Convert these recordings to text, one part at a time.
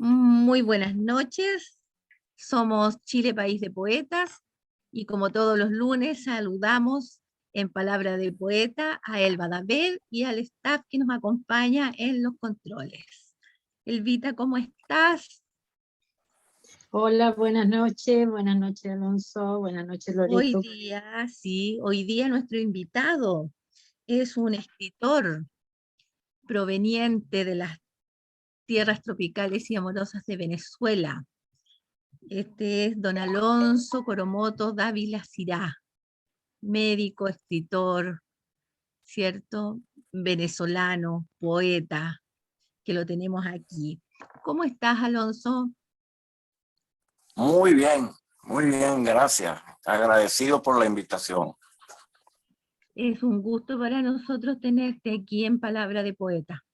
Muy buenas noches, somos Chile País de Poetas y como todos los lunes saludamos en Palabra de Poeta a Elba David y al staff que nos acompaña en los controles. Elvita, ¿cómo estás? Hola, buenas noches Alonso, buenas noches Hoy Loreto. día, sí, hoy día nuestro invitado es un escritor proveniente de las tierras tropicales y amorosas de Venezuela. Este es don Alonso Coromoto Dávila Cirá, médico, escritor, ¿cierto? Venezolano, poeta, que lo tenemos aquí. ¿Cómo estás, Alonso? Muy bien, gracias. Agradecido por la invitación. Es un gusto para nosotros tenerte aquí en Palabra de Poeta.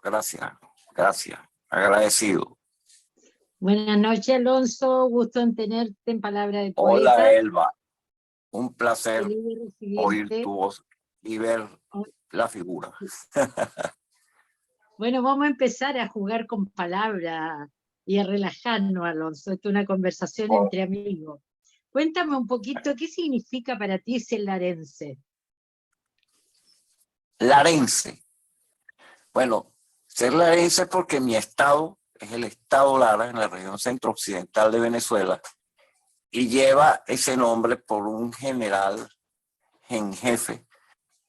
Gracias. Agradecido. Buenas noches Alonso, gusto en tenerte en Palabra de Poeta. Hola, Elba. Un placer Feliz de oír recibirte. tu voz y ver la figura. Bueno, vamos a empezar a jugar con palabras y a relajarnos, Alonso. Esto es una conversación entre amigos. Cuéntame un poquito, ¿qué significa para ti ser larense? Larense. Bueno, ser larense porque mi estado es el estado Lara, en la región centro-occidental de Venezuela, y lleva ese nombre por un general en jefe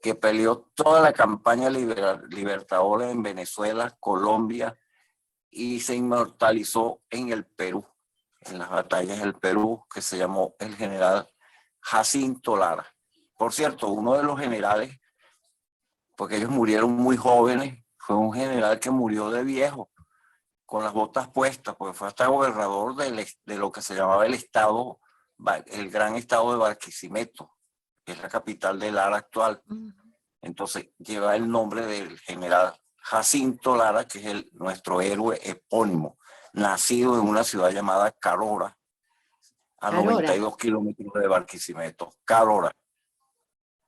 que peleó toda la campaña libertadora en Venezuela, Colombia, y se inmortalizó en el Perú, en las batallas del Perú, que se llamó el general Jacinto Lara. Por cierto, uno de los generales, porque ellos murieron muy jóvenes, fue un general que murió de viejo, con las botas puestas, porque fue hasta gobernador de lo que se llamaba el estado, el gran estado de Barquisimeto, que es la capital de Lara actual. Entonces lleva el nombre del general Jacinto Lara, que es nuestro héroe epónimo, nacido en una ciudad llamada Carora, a 92 kilómetros de Barquisimeto. Carora,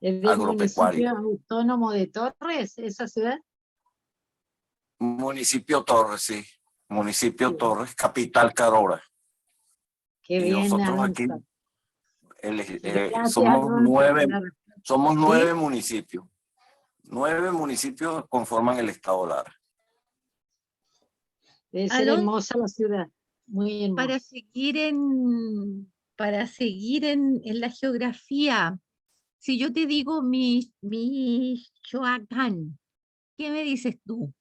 ¿Es del agropecuario. municipio autónomo de Torres, esa ciudad? Municipio Torres, sí. Municipio Sí. Torres, capital Carora. Qué Y bien, nosotros Alonso. aquí Gracias, somos Alonso, somos ¿Sí? 9 municipios. 9 municipios conforman el estado Lara. Debe ser hermosa la ciudad, muy hermosa. Para seguir en la geografía, si yo te digo Michoacán, ¿qué me dices tú?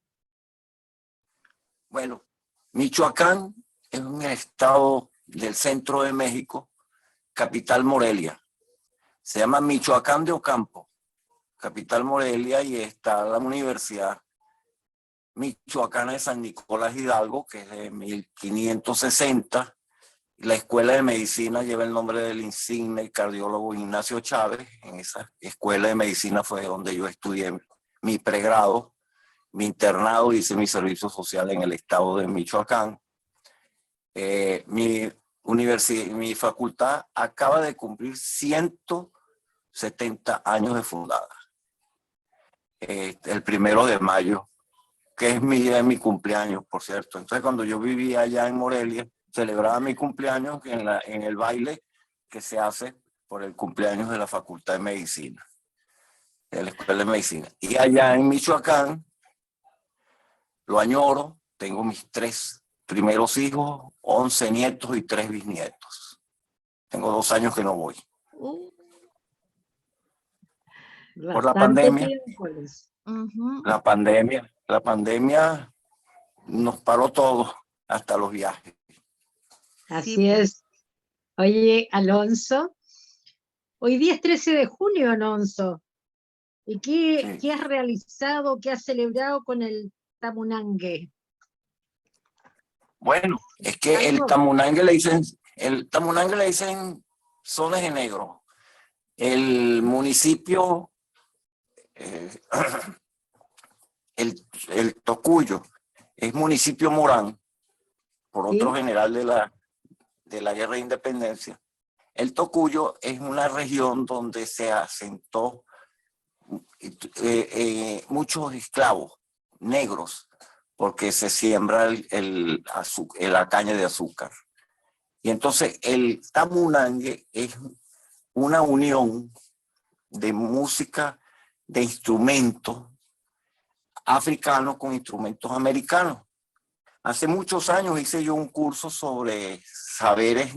Bueno, Michoacán es un estado del centro de México, capital Morelia. Se llama Michoacán de Ocampo, capital Morelia, y está la Universidad Michoacana de San Nicolás Hidalgo, que es de 1560. La Escuela de Medicina lleva el nombre del insigne cardiólogo Ignacio Chávez. En esa escuela de medicina fue donde yo estudié mi pregrado, mi internado, hice mi servicio social en el estado de Michoacán. Mi facultad acaba de cumplir 170 años de fundada. El 1 de mayo, que es mi día de mi cumpleaños, por cierto. Entonces, cuando yo vivía allá en Morelia, celebraba mi cumpleaños en el baile que se hace por el cumpleaños de la Facultad de Medicina, de la Escuela de Medicina. Y allá en Michoacán, lo añoro, tengo mis 3 primeros hijos, 11 nietos y 3 bisnietos. Tengo 2 años que no voy. Por la pandemia. La pandemia nos paró todo, hasta los viajes. Así es. Oye, Alonso, hoy día es 13 de junio, Alonso. ¿Y qué has realizado, qué has celebrado con el Tamunangue? Bueno, es que el Tamunangue le dicen zonas de negro. El municipio, el Tocuyo, es municipio Morán, por otro general de la Guerra de Independencia. El Tocuyo es una región donde se asentó muchos esclavos negros, porque se siembra la caña de azúcar. Y entonces el tamunangue es una unión de música, de instrumentos africanos con instrumentos americanos. Hace muchos años hice yo un curso sobre saberes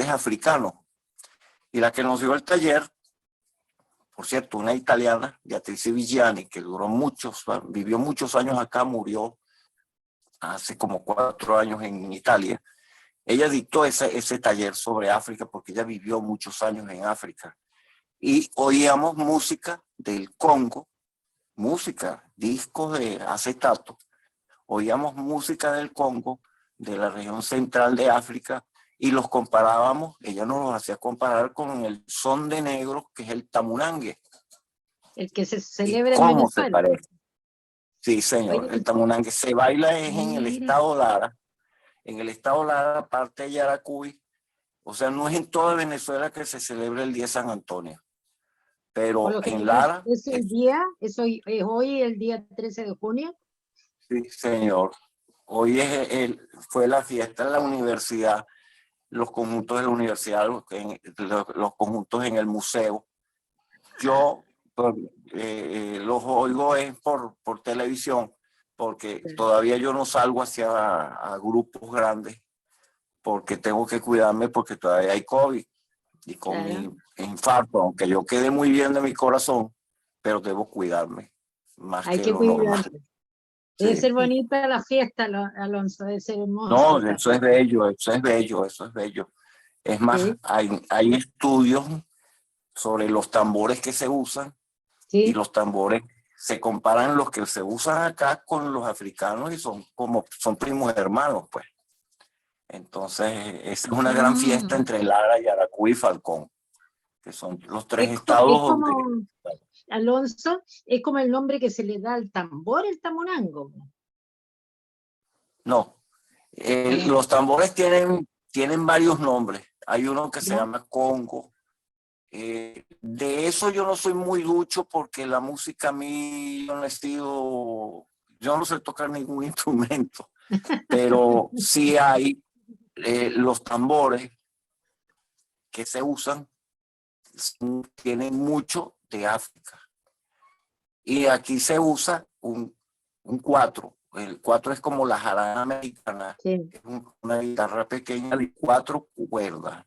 africanos. Y la que nos dio el taller, por cierto, una italiana, Beatrice Vigiani, que vivió muchos años acá, murió hace como 4 años en Italia. Ella dictó ese taller sobre África porque ella vivió muchos años en África. Y oíamos música del Congo, discos de acetato. Oíamos música del Congo, de la región central de África, y los comparábamos, ella nos los hacía comparar con el son de negro, que es el tamunangue. El que se celebra en ¿Cómo se Venezuela. parece? Sí, señor. Oye, El tamunangue se baila en el Mira. estado Lara. En el estado Lara, parte de Yaracuy. O sea, no es en toda Venezuela que se celebra el día de San Antonio. por lo Pero en general, Lara, es el día, es hoy el día 13 de junio. sí, señor. Hoy fue la fiesta en la universidad, los conjuntos de la universidad, los conjuntos en el museo. Yo los oigo por televisión, porque todavía yo no salgo a grupos grandes, porque tengo que cuidarme, porque todavía hay COVID. Y con mi infarto, aunque yo quede muy bien de mi corazón, pero debo cuidarme más Hay que que lo normal. cuidarse. Debe Sí. ser bonita la fiesta, Alonso, debe ser hermoso. No, eso es bello, eso es bello, eso es bello. Es más, Sí. hay estudios sobre los tambores que se usan, y Sí, los tambores se comparan los que se usan acá con los africanos y son primos hermanos, pues. Entonces, esa es una gran fiesta entre Lara, Yaracuy y Falcón, que son los 3 estados es donde... como, Alonso, es como el nombre que se le da al tambor, el tamunango. No, los tambores tienen varios nombres. Hay uno que se ¿Ya? llama congo. De eso yo no soy muy ducho porque la música a mí yo no sé tocar ningún instrumento, pero sí hay los tambores que se usan, tienen mucho de África. Y aquí se usa un 4. El 4 es como la jarana americana, Sí. es una guitarra pequeña de 4 cuerdas,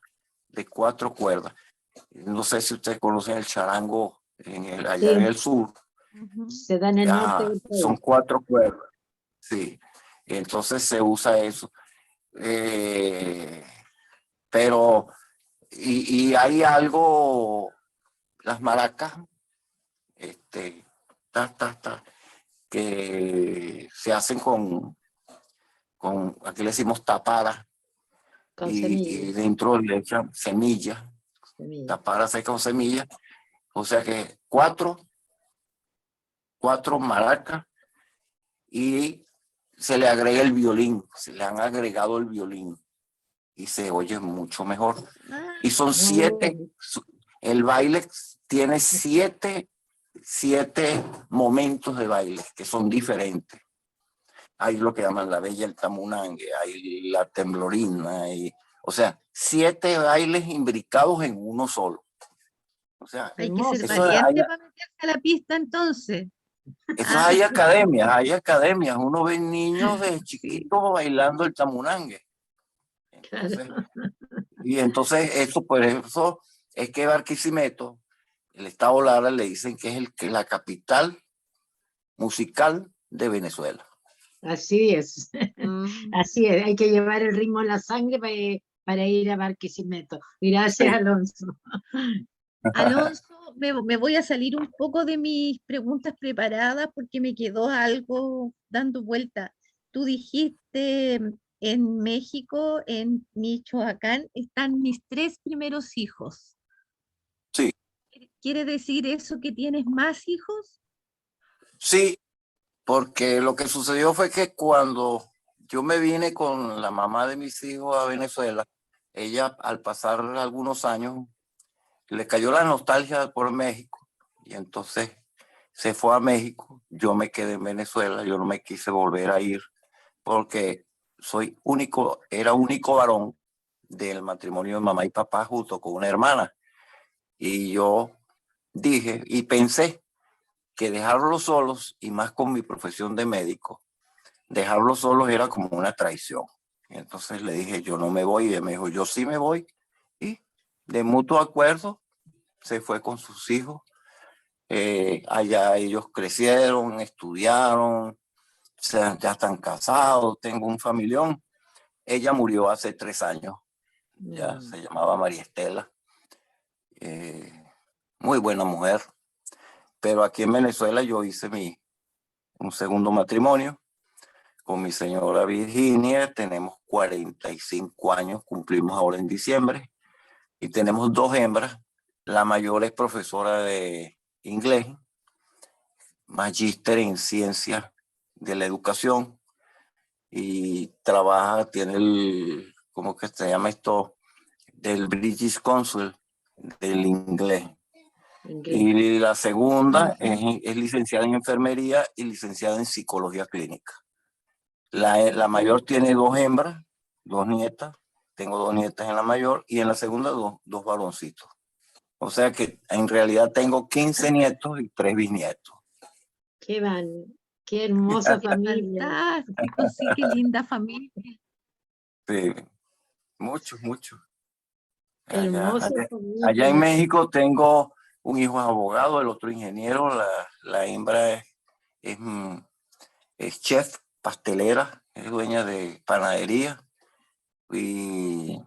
No sé si ustedes conocen el charango allá en Sí, el sur. se da en el norte del Son país. 4 cuerdas, sí. Entonces se usa eso. Pero, y hay algo, las maracas, que se hacen aquí le decimos tapadas, Con y semillas. dentro le echan semillas, tapadas con semillas, o sea que cuatro maracas, y se le agrega el violín, se le han agregado el violín y se oye mucho mejor. Y son 7, el baile tiene 7 momentos de baile que son diferentes. Hay lo que llaman la bella, el tamunangue, hay la temblorina, o sea, 7 bailes imbricados en uno solo. O sea, Hay que ser eso valiente para meterse a la pista entonces. hay academias, uno ve niños de chiquitos bailando el tamunangue. Entonces eso, por eso es que Barquisimeto, el estado Lara, le dicen que es la capital musical de Venezuela. Así es, así es, hay que llevar el ritmo en la sangre para ir a Barquisimeto. Gracias, Sí. Alonso. Alonso, me voy a salir un poco de mis preguntas preparadas porque me quedó algo dando vuelta. Tú dijiste en México, en Michoacán, están mis 3 primeros hijos. Sí. ¿Quiere decir eso que tienes más hijos? Sí, porque lo que sucedió fue que cuando yo me vine con la mamá de mis hijos a Venezuela, ella al pasar algunos años le cayó la nostalgia por México, y entonces se fue a México, yo me quedé en Venezuela, yo no me quise volver a ir porque era único varón del matrimonio de mamá y papá junto con una hermana. Y yo dije y pensé que dejarlos solos, y más con mi profesión de médico, dejarlos solos era como una traición. Y entonces le dije, yo no me voy, y él me dijo, yo sí me voy. Y de mutuo acuerdo se fue con sus hijos. Allá ellos crecieron, estudiaron, ya están casados, tengo un familión. Ella murió hace 3 años, ya se llamaba María Estela. Muy buena mujer. Pero aquí en Venezuela yo hice un segundo matrimonio con mi señora Virginia. Tenemos 45 años, cumplimos ahora en diciembre, y tenemos 2 hembras. La mayor es profesora de inglés, magíster en ciencias de la educación, y tiene ¿cómo que se llama esto? Del British Council del inglés. Y la segunda es licenciada en enfermería y licenciada en psicología clínica. La mayor tiene 2 hembras, 2 nietas. Tengo 2 nietas en la mayor, y en la segunda 2 varoncitos. O sea que en realidad tengo 15 nietos y 3 bisnietos. Qué hermosa familia. Fantástico, sí, qué linda familia. Sí, muchos. Hermosa familia. Allá en México tengo un hijo abogado, el otro ingeniero. La hembra es chef, pastelera, es dueña de panadería. Y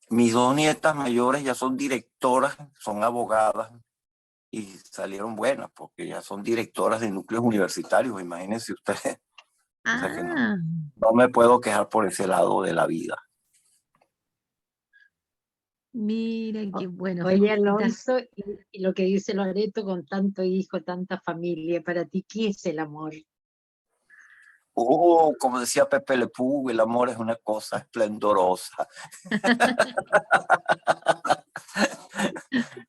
mis 2 nietas mayores ya son directoras, son abogadas, y salieron buenas porque ya son directoras de núcleos universitarios, imagínense ustedes. O sea que no me puedo quejar por ese lado de la vida. Mira, qué bueno. Oye, Alonso, y lo que dice Loreto, con tanto hijo, tanta familia, para ti, ¿qué es el amor? Como decía Pepe Le Pew, el amor es una cosa esplendorosa.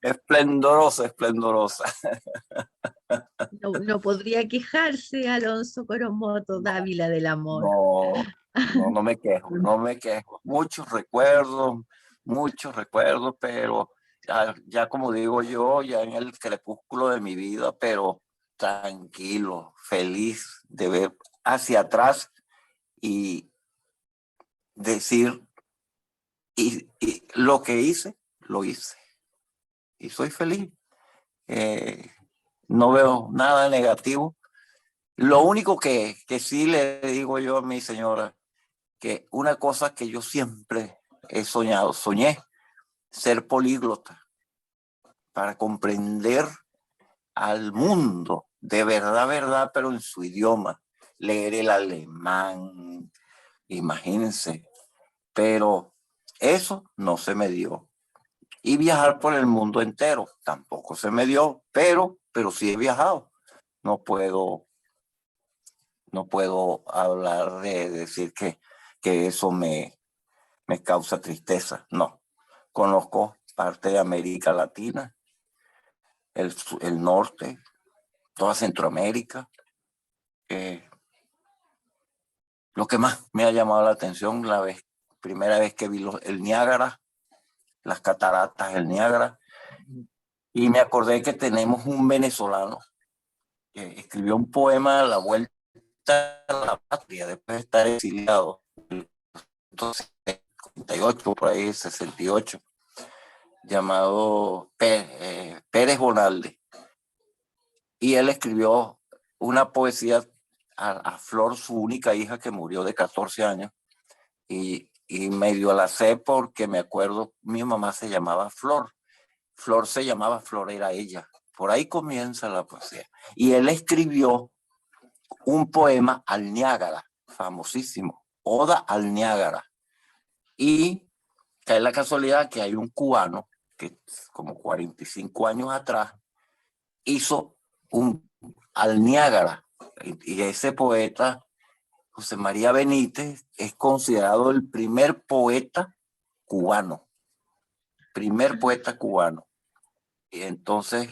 esplendorosa. No podría quejarse Alonso Coromoto Dávila del amor. No me quejo. Muchos recuerdos, pero ya como digo yo, ya en el crepúsculo de mi vida, pero tranquilo, feliz de ver hacia atrás y decir, y lo que hice, lo hice. Y soy feliz. No veo nada negativo. Lo único que sí le digo yo a mi señora, que una cosa que yo siempre soñé ser políglota para comprender al mundo de verdad, pero en su idioma, leer el alemán, imagínense, pero eso no se me dio. Y viajar por el mundo entero tampoco se me dio, pero sí he viajado. No puedo hablar de decir que eso me causa tristeza. No, conozco parte de América Latina, el norte, toda Centroamérica. Lo que más me ha llamado la atención, primera vez que vi el Niágara, las cataratas del Niágara, y me acordé que tenemos un venezolano que escribió un poema a la vuelta a la patria después de estar exiliado, entonces 58, por ahí 68, llamado Pérez Bonalde. Y él escribió una poesía a Flor, su única hija, que murió de 14 años, y medio la sé porque me acuerdo, mi mamá se llamaba Flor. Flor se llamaba Flor, era ella. Por ahí comienza la poesía. Y él escribió un poema al Niágara, famosísimo, Oda al Niágara. Y cae la casualidad que hay un cubano que como 45 años atrás hizo al Niágara. Y ese poeta, José María Benítez, es considerado el primer poeta cubano. Y entonces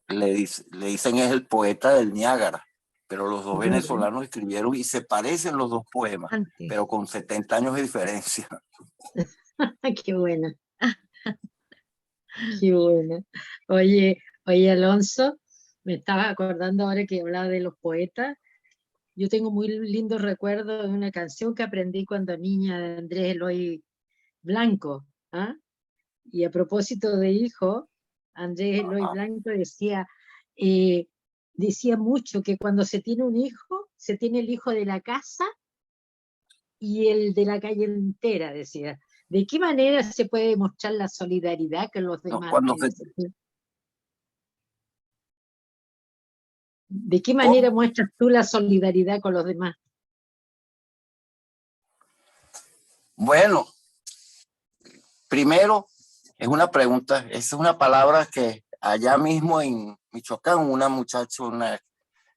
le dicen es el poeta del Niágara, pero los dos Ya, venezolanos escribieron y se parecen los dos poemas, Antes. pero con 70 años de diferencia. qué buena, qué buena. Oye, Alonso, me estaba acordando ahora que hablaba de los poetas. Yo tengo muy lindos recuerdos de una canción que aprendí cuando niña de Andrés Eloy Blanco. ¿Ah? Y a propósito de hijo, Andrés Eloy Ajá. Blanco eh, decía mucho que cuando se tiene un hijo, se tiene el hijo de la casa y el de la calle entera, decía. ¿De qué manera se puede demostrar la solidaridad con los No, demás? cuando Me se, dice. ¿De qué manera ¿cómo? muestras tú la solidaridad con los demás? Bueno, primero, es una pregunta, esa es una palabra que allá mismo en Michoacán, una muchacha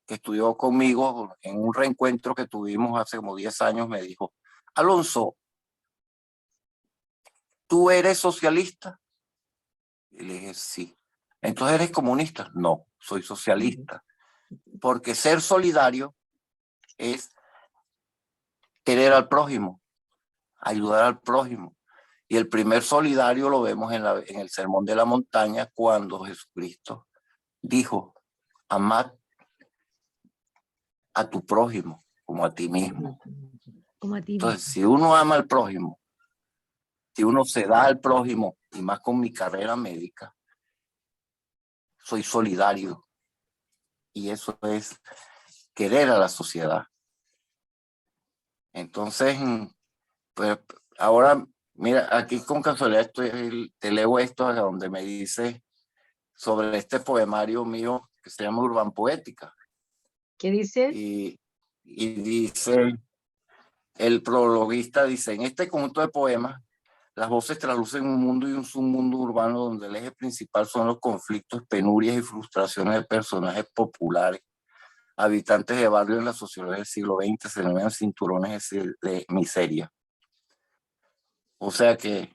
que estudió conmigo en un reencuentro que tuvimos hace como 10 años, me dijo, Alonso, ¿tú eres socialista? Y le dije, sí. ¿Entonces eres comunista? No, soy socialista. Porque ser solidario es querer al prójimo, ayudar al prójimo. Y el primer solidario lo vemos en el Sermón de la Montaña, cuando Jesucristo dijo, amad a tu prójimo como a ti mismo. Como a ti Entonces, mismo. si uno ama al prójimo, si uno se da al prójimo, y más con mi carrera médica, soy solidario. Y eso es querer a la sociedad. Entonces, pues ahora, mira, aquí con casualidad te leo esto a donde me dice sobre este poemario mío que se llama Urban Poética. ¿Qué dice? Y dice, el prologuista dice, en este conjunto de poemas, las voces traducen un mundo y un submundo urbano donde el eje principal son los conflictos, penurias y frustraciones de personajes populares, habitantes de barrios en la sociología del siglo XX, se denominan cinturones de miseria. O sea que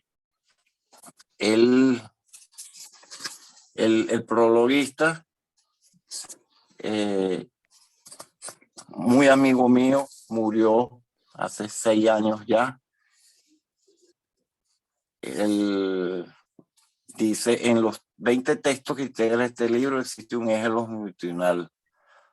él, el prologuista, muy amigo mío, murió hace 6 años ya. Él dice, en los 20 textos que integran este libro existe un eje longitudinal,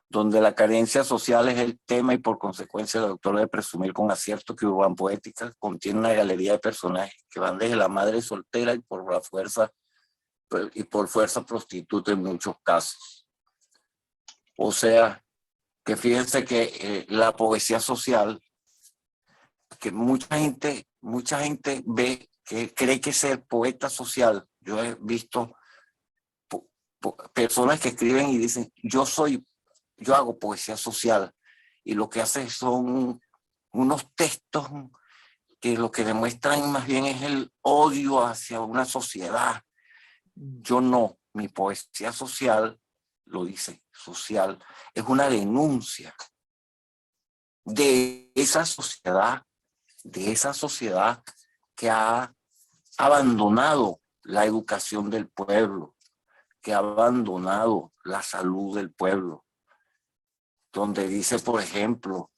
donde la carencia social es el tema y por consecuencia el autor debe presumir con acierto que Urban Poética contiene una galería de personajes que van desde la madre soltera y por fuerza prostituta en muchos casos. O sea, que fíjense que la poesía social, que mucha gente ve, que cree que ser poeta social, yo he visto personas que escriben y dicen, yo hago poesía social, y lo que hacen son unos textos que lo que demuestran más bien es el odio hacia una sociedad. Yo no, mi poesía social, lo dice, social, es una denuncia de esa sociedad que ha abandonado la educación del pueblo, que ha abandonado la salud del pueblo, donde dice, por ejemplo,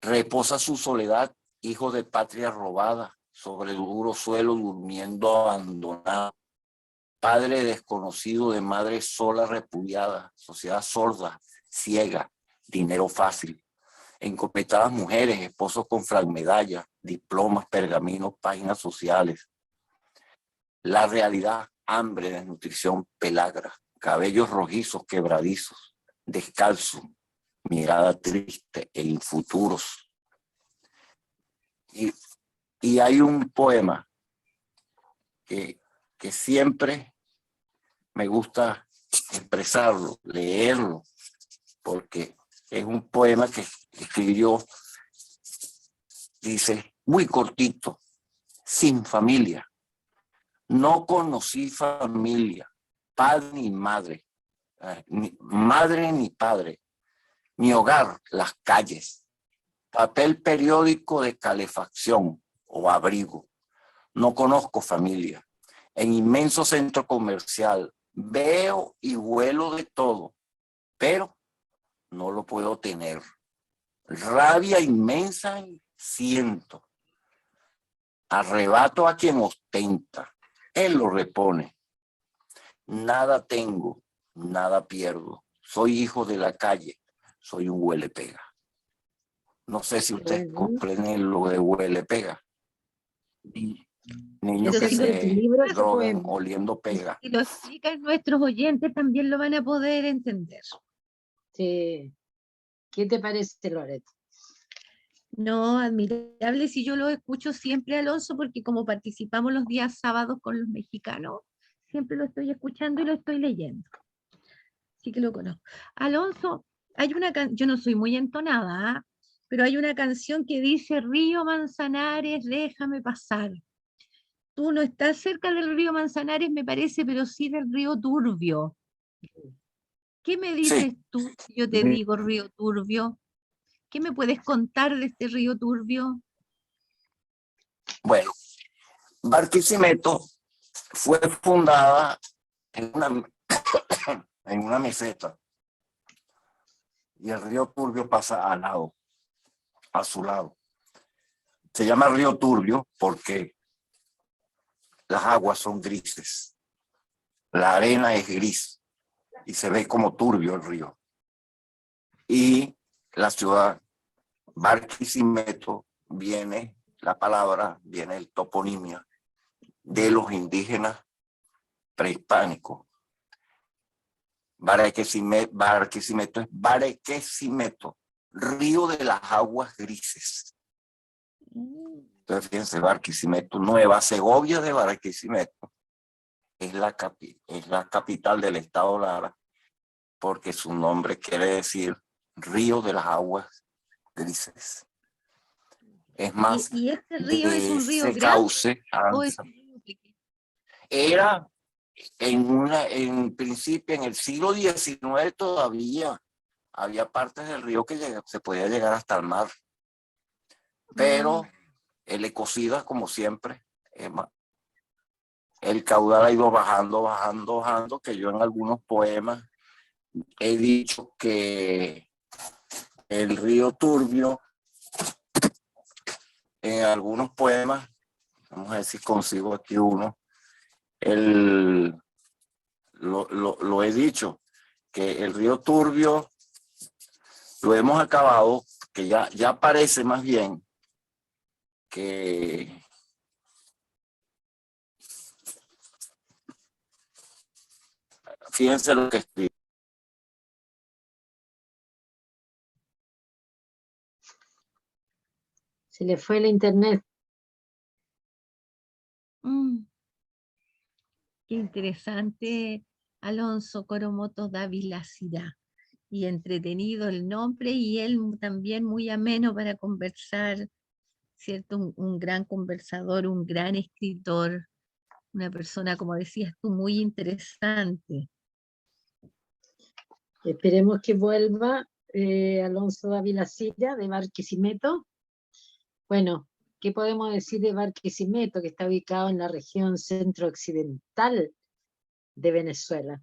reposa su soledad, hijo de patria robada, sobre el duro suelo durmiendo abandonado, padre desconocido de madre sola repudiada, sociedad sorda, ciega, dinero fácil, encopetadas mujeres, esposos con fragmedallas, diplomas, pergaminos, páginas sociales. La realidad, hambre, desnutrición, pelagra, cabellos rojizos, quebradizos, descalzo, mirada triste e infuturos. Y hay un poema que siempre me gusta expresarlo, leerlo, porque es un poema que escribió, dice, muy cortito, sin familia. No conocí familia, padre ni madre, ni madre ni padre. Mi hogar, las calles, papel periódico de calefacción o abrigo. No conozco familia. En inmenso centro comercial, Veo y huelo de todo, pero no lo puedo tener. Rabia inmensa siento. Arrebato a quien ostenta. Él lo repone. Nada tengo, nada pierdo. Soy hijo de la calle. Soy un huele pega. No sé si ustedes comprenden lo de huele pega. Niños Pero que si lo se libro, drogan oliendo pega. Si lo explican nuestros oyentes, también lo van a poder entender. Sí. ¿Qué te parece, Loreto? No, admirable si yo lo escucho siempre, Alonso, porque como participamos los días sábados con los mexicanos, siempre lo estoy escuchando y lo estoy leyendo. Así que lo conozco. Alonso, hay una yo no soy muy entonada, ¿ah? Pero hay una canción que dice, Río Manzanares, déjame pasar. Tú no estás cerca del río Manzanares, me parece, pero sí del río Turbio. ¿Qué me dices Sí. tú si yo te digo río Turbio? ¿Qué me puedes contar de este río Turbio? Bueno, Barquisimeto fue fundada en una meseta y el río Turbio pasa al lado, a su lado. Se llama río Turbio porque las aguas son grises, la arena es gris y se ve como turbio el río. Y la ciudad Barquisimeto viene, la palabra viene el toponimia de los indígenas prehispánicos. Barquisimeto es Barquisimeto, río de las aguas grises. Entonces, fíjense, Barquisimeto, Nueva Segovia de Barquisimeto, es la capital del estado Lara, porque su nombre quiere decir río de las aguas grises. Es más, ¿Y este río es de un río ese grande cauce o es un río pequeño? era en principio, en el siglo XIX todavía había partes del río que se podía llegar hasta el mar, pero el ecocida, como siempre, el caudal ha ido bajando, bajando, bajando, que yo en algunos poemas he dicho que el río Turbio, en algunos poemas, vamos a ver si consigo aquí uno, lo he dicho, que el río Turbio lo hemos acabado, que ya parece más bien que fíjense lo que escribe. Se le fue el internet. Qué interesante, Alonso Coromoto Dávila Sirá. Y entretenido el nombre y él también muy ameno para conversar, ¿cierto? Un gran conversador, un gran escritor, una persona, como decías tú, muy interesante. Esperemos que vuelva Alonso Dávila Sira de Barquisimeto. Bueno, ¿qué podemos decir de Barquisimeto, que está ubicado en la región centro-occidental de Venezuela?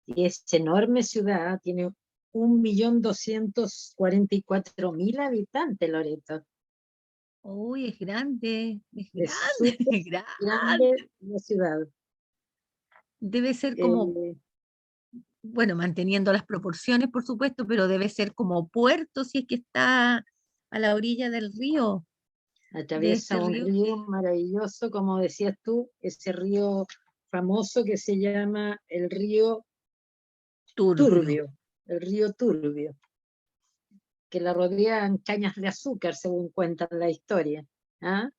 Y es enorme ciudad, tiene 1.244.000 habitantes, Loreto. Uy, es grande, es Es grande, súper es grande. grande la ciudad. Debe ser como, bueno, manteniendo las proporciones, por supuesto, pero debe ser como puerto si es que está a la orilla del río. Atraviesa este un río río maravilloso, como decías tú, ese río famoso que se llama el río Turbio, el río Turbio, que la rodean cañas de azúcar, según cuentan la historia. ¿Ah?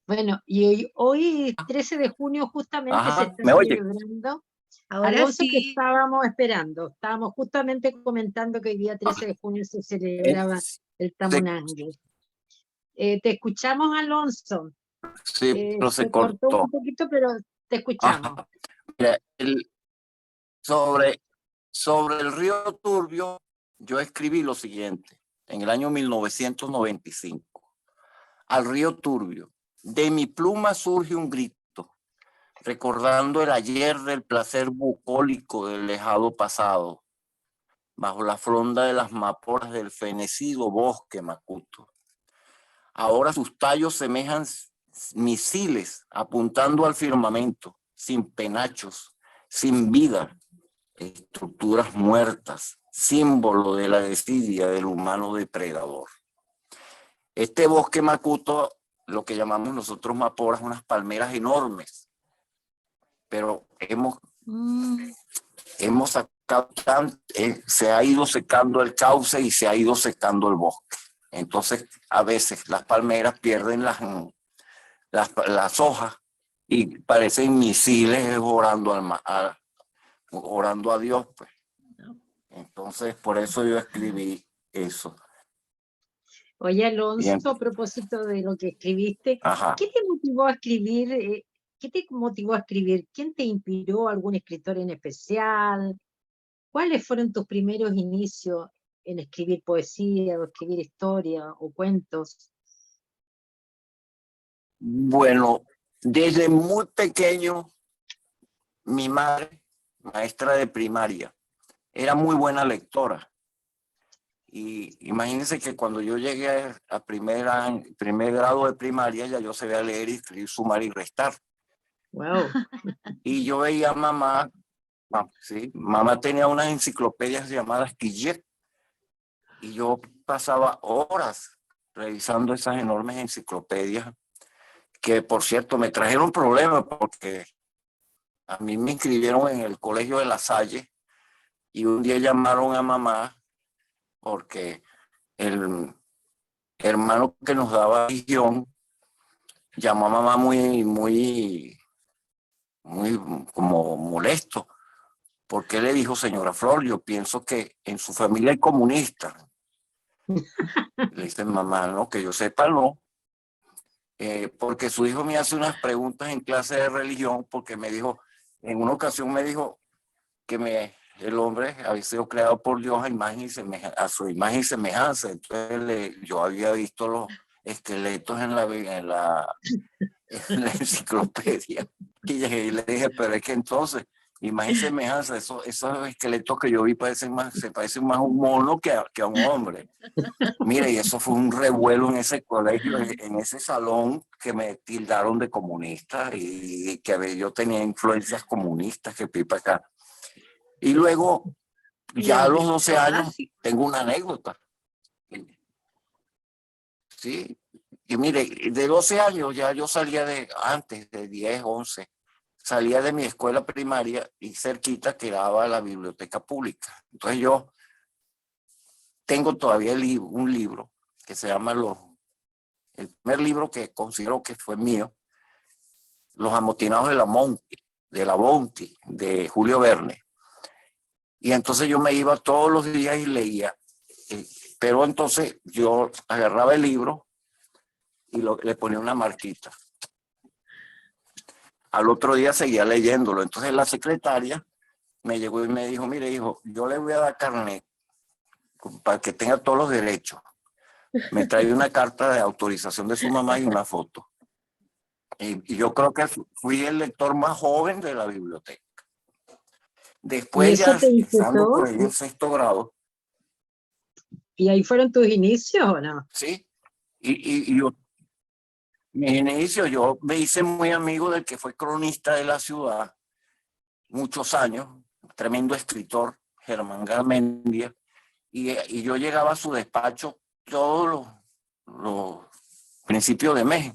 Bueno, y hoy 13 de junio justamente se está ¿Me oye? celebrando, Ahora Alonso, que sí, estábamos esperando, estábamos justamente comentando que hoy día 13 de junio se celebraba el Tamunangue. Te escuchamos, Alonso. Sí, pero se Se cortó un cortó. poquito, pero te escuchamos. Mira, sobre el río Turbio, yo escribí lo siguiente, en el año 1995. Al río Turbio, de mi pluma surge un grito, recordando el ayer del placer bucólico del lejano pasado, bajo la fronda de las maporas del fenecido bosque macuto. Ahora sus tallos semejan misiles apuntando al firmamento, sin penachos, sin vida, estructuras muertas, símbolo de la desidia del humano depredador. Este bosque macuto, lo que llamamos nosotros maporas, unas palmeras enormes, pero hemos sacado, se ha ido secando el cauce y se ha ido secando el bosque. Entonces, a veces las palmeras pierden las hojas y parecen misiles orando orando a Dios, pues. Entonces, por eso yo escribí eso. Oye, Alonso, Bien. a propósito de lo que escribiste, Ajá. ¿qué te motivó a escribir? ¿Qué te motivó a escribir? ¿Quién te inspiró? ¿Algún escritor en especial? ¿Cuáles fueron tus primeros inicios en escribir poesía o escribir historia o cuentos? Bueno, desde muy pequeño, mi madre, maestra de primaria, era muy buena lectora. Y imagínense que cuando yo llegué a primer grado de primaria, ya yo sabía leer y escribir, sumar y restar. Wow. Y yo veía a mamá, sí, mamá tenía unas enciclopedias llamadas Quillet, y yo pasaba horas revisando esas enormes enciclopedias, que por cierto me trajeron problemas porque a mí me inscribieron en el colegio de La Salle y un día llamaron a mamá porque el hermano que nos daba religión llamó a mamá muy como molesto, porque le dijo: señora Flor, yo pienso que en su familia hay comunistas. Le dice: mamá, no, que yo sepa, no. Porque su hijo me hace unas preguntas en clase de religión, porque me dijo, en una ocasión me dijo que el hombre había sido creado por Dios a su imagen y semejanza. Entonces yo había visto los esqueletos en la enciclopedia. Y le dije: pero es que entonces, imagen y semejanza, esos esqueletos que yo vi se parecen más a un mono que a un hombre. Mire, y eso fue un revuelo en ese colegio, en ese salón, que me tildaron de comunista y que yo tenía influencias comunistas, que pipa acá. Y luego, ya a los 12 años, tengo una anécdota. Sí, y mire, de 12 años ya yo salía antes de 10, 11, salía de mi escuela primaria y cerquita quedaba la biblioteca pública. Entonces yo tengo todavía un libro que se llama el primer libro que considero que fue mío, Los amotinados de la Bounty, de Julio Verne. Y entonces yo me iba todos los días y leía, pero entonces yo agarraba el libro y le ponía una marquita. Al otro día seguía leyéndolo. Entonces la secretaria me llegó y me dijo: mire, hijo, yo le voy a dar carnet para que tenga todos los derechos. Me trae una carta de autorización de su mamá y una foto. Y yo creo que fui el lector más joven de la biblioteca. ¿Y Después, eso ya te estando por inquietó? ahí en 6º grado, ¿Y ahí fueron tus inicios o no? sí, y yo, mis inicios, yo me hice muy amigo del que fue cronista de la ciudad muchos años, tremendo escritor, Germán Garmendia, y yo llegaba a su despacho todos los principios de mes,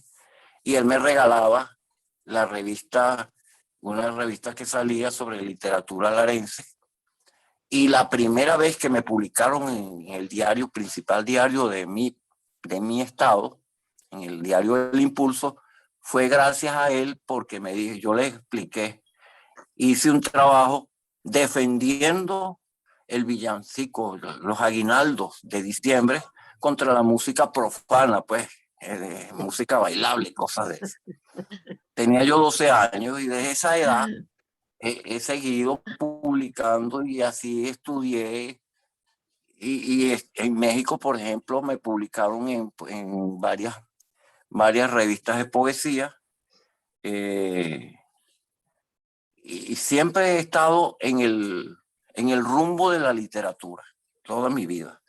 y él me regalaba la revista, una revista que salía sobre literatura larense, y la primera vez que me publicaron en el diario, principal diario de mi estado, en el diario El Impulso, fue gracias a él, porque me dijo, yo le expliqué, hice un trabajo defendiendo el villancico, los aguinaldos de diciembre, contra la música profana, pues, música bailable, cosas de eso. Tenía yo 12 años y desde esa edad he seguido publicando y así estudié. Y en México, por ejemplo, me publicaron en varias revistas de poesía. y siempre he estado en el rumbo de la literatura, toda mi vida.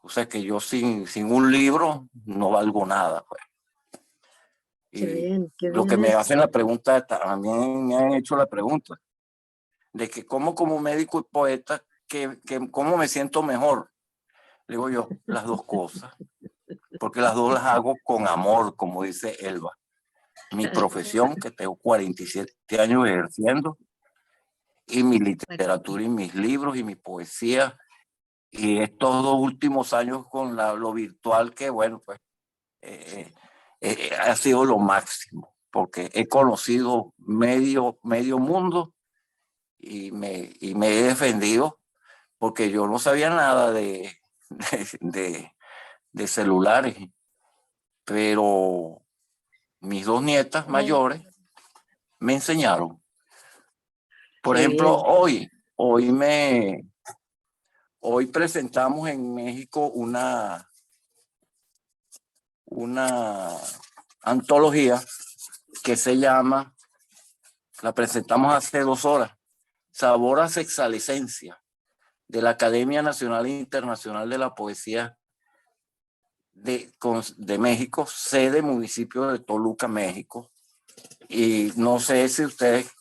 O sea que yo sin un libro no valgo nada, pues. Qué bien, qué Lo bien que me eso. hacen la pregunta, también me han hecho la pregunta, de que cómo como médico y poeta, que cómo me siento mejor. Le digo yo, las dos cosas, porque las dos las hago con amor, como dice Elba. Mi profesión, que tengo 47 años ejerciendo, y mi literatura y mis libros y mi poesía, y estos 2 últimos años con lo virtual, que bueno, pues ha sido lo máximo, porque he conocido medio mundo y me he defendido, porque yo no sabía nada de celulares, pero mis 2 nietas mayores me enseñaron. Por Qué ejemplo, bien. hoy presentamos en México una antología que se llama, la presentamos hace 2 horas, Sabor a Sexalescencia, de la Academia Nacional e Internacional de la Poesía de México, sede municipio de Toluca, México. Y no sé si ustedes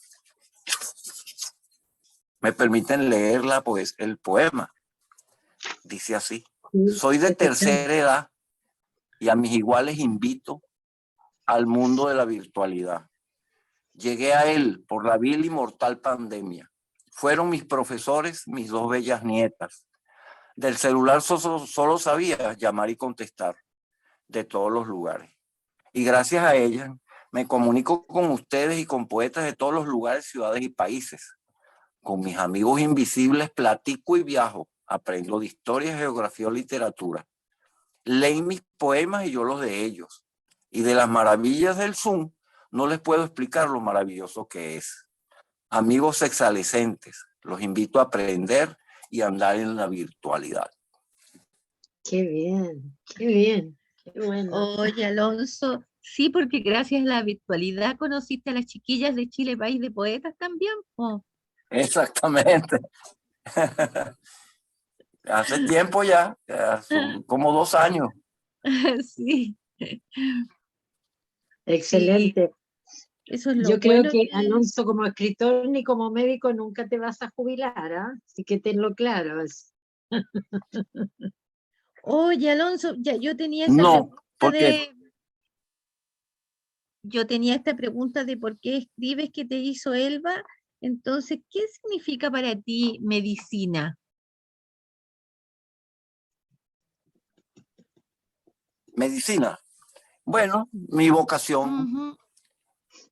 me permiten leer el poema. Dice así: Sí, soy te de escuchamos. tercera edad y a mis iguales invito al mundo de la virtualidad. Llegué a él por la vil y mortal pandemia. Fueron mis profesores, mis 2 bellas nietas. Del celular solo sabía llamar y contestar de todos los lugares. Y gracias a ellas me comunico con ustedes y con poetas de todos los lugares, ciudades y países. Con mis amigos invisibles platico y viajo. Aprendo de historia, geografía o literatura. Leen mis poemas y yo los de ellos. Y de las maravillas del Zoom no les puedo explicar lo maravilloso que es. Amigos sexalescentes, los invito a aprender y a andar en la virtualidad. Qué bien, qué bien, qué bueno. Oye, Alonso, sí, porque gracias a la virtualidad conociste a las chiquillas de Chile, País de Poetas también, po. Exactamente. Hace tiempo ya son como 2 años. Sí, sí, Excelente. eso es lo Yo creo bueno que, que... Alonso, como escritor ni como médico nunca te vas a jubilar, ¿ah? Así que tenlo claro. Oye, Alonso, ya yo tenía esta No, pregunta porque de por qué escribes que te hizo Elba. Entonces, ¿qué significa para ti medicina? medicina, bueno, mi vocación, Ujú.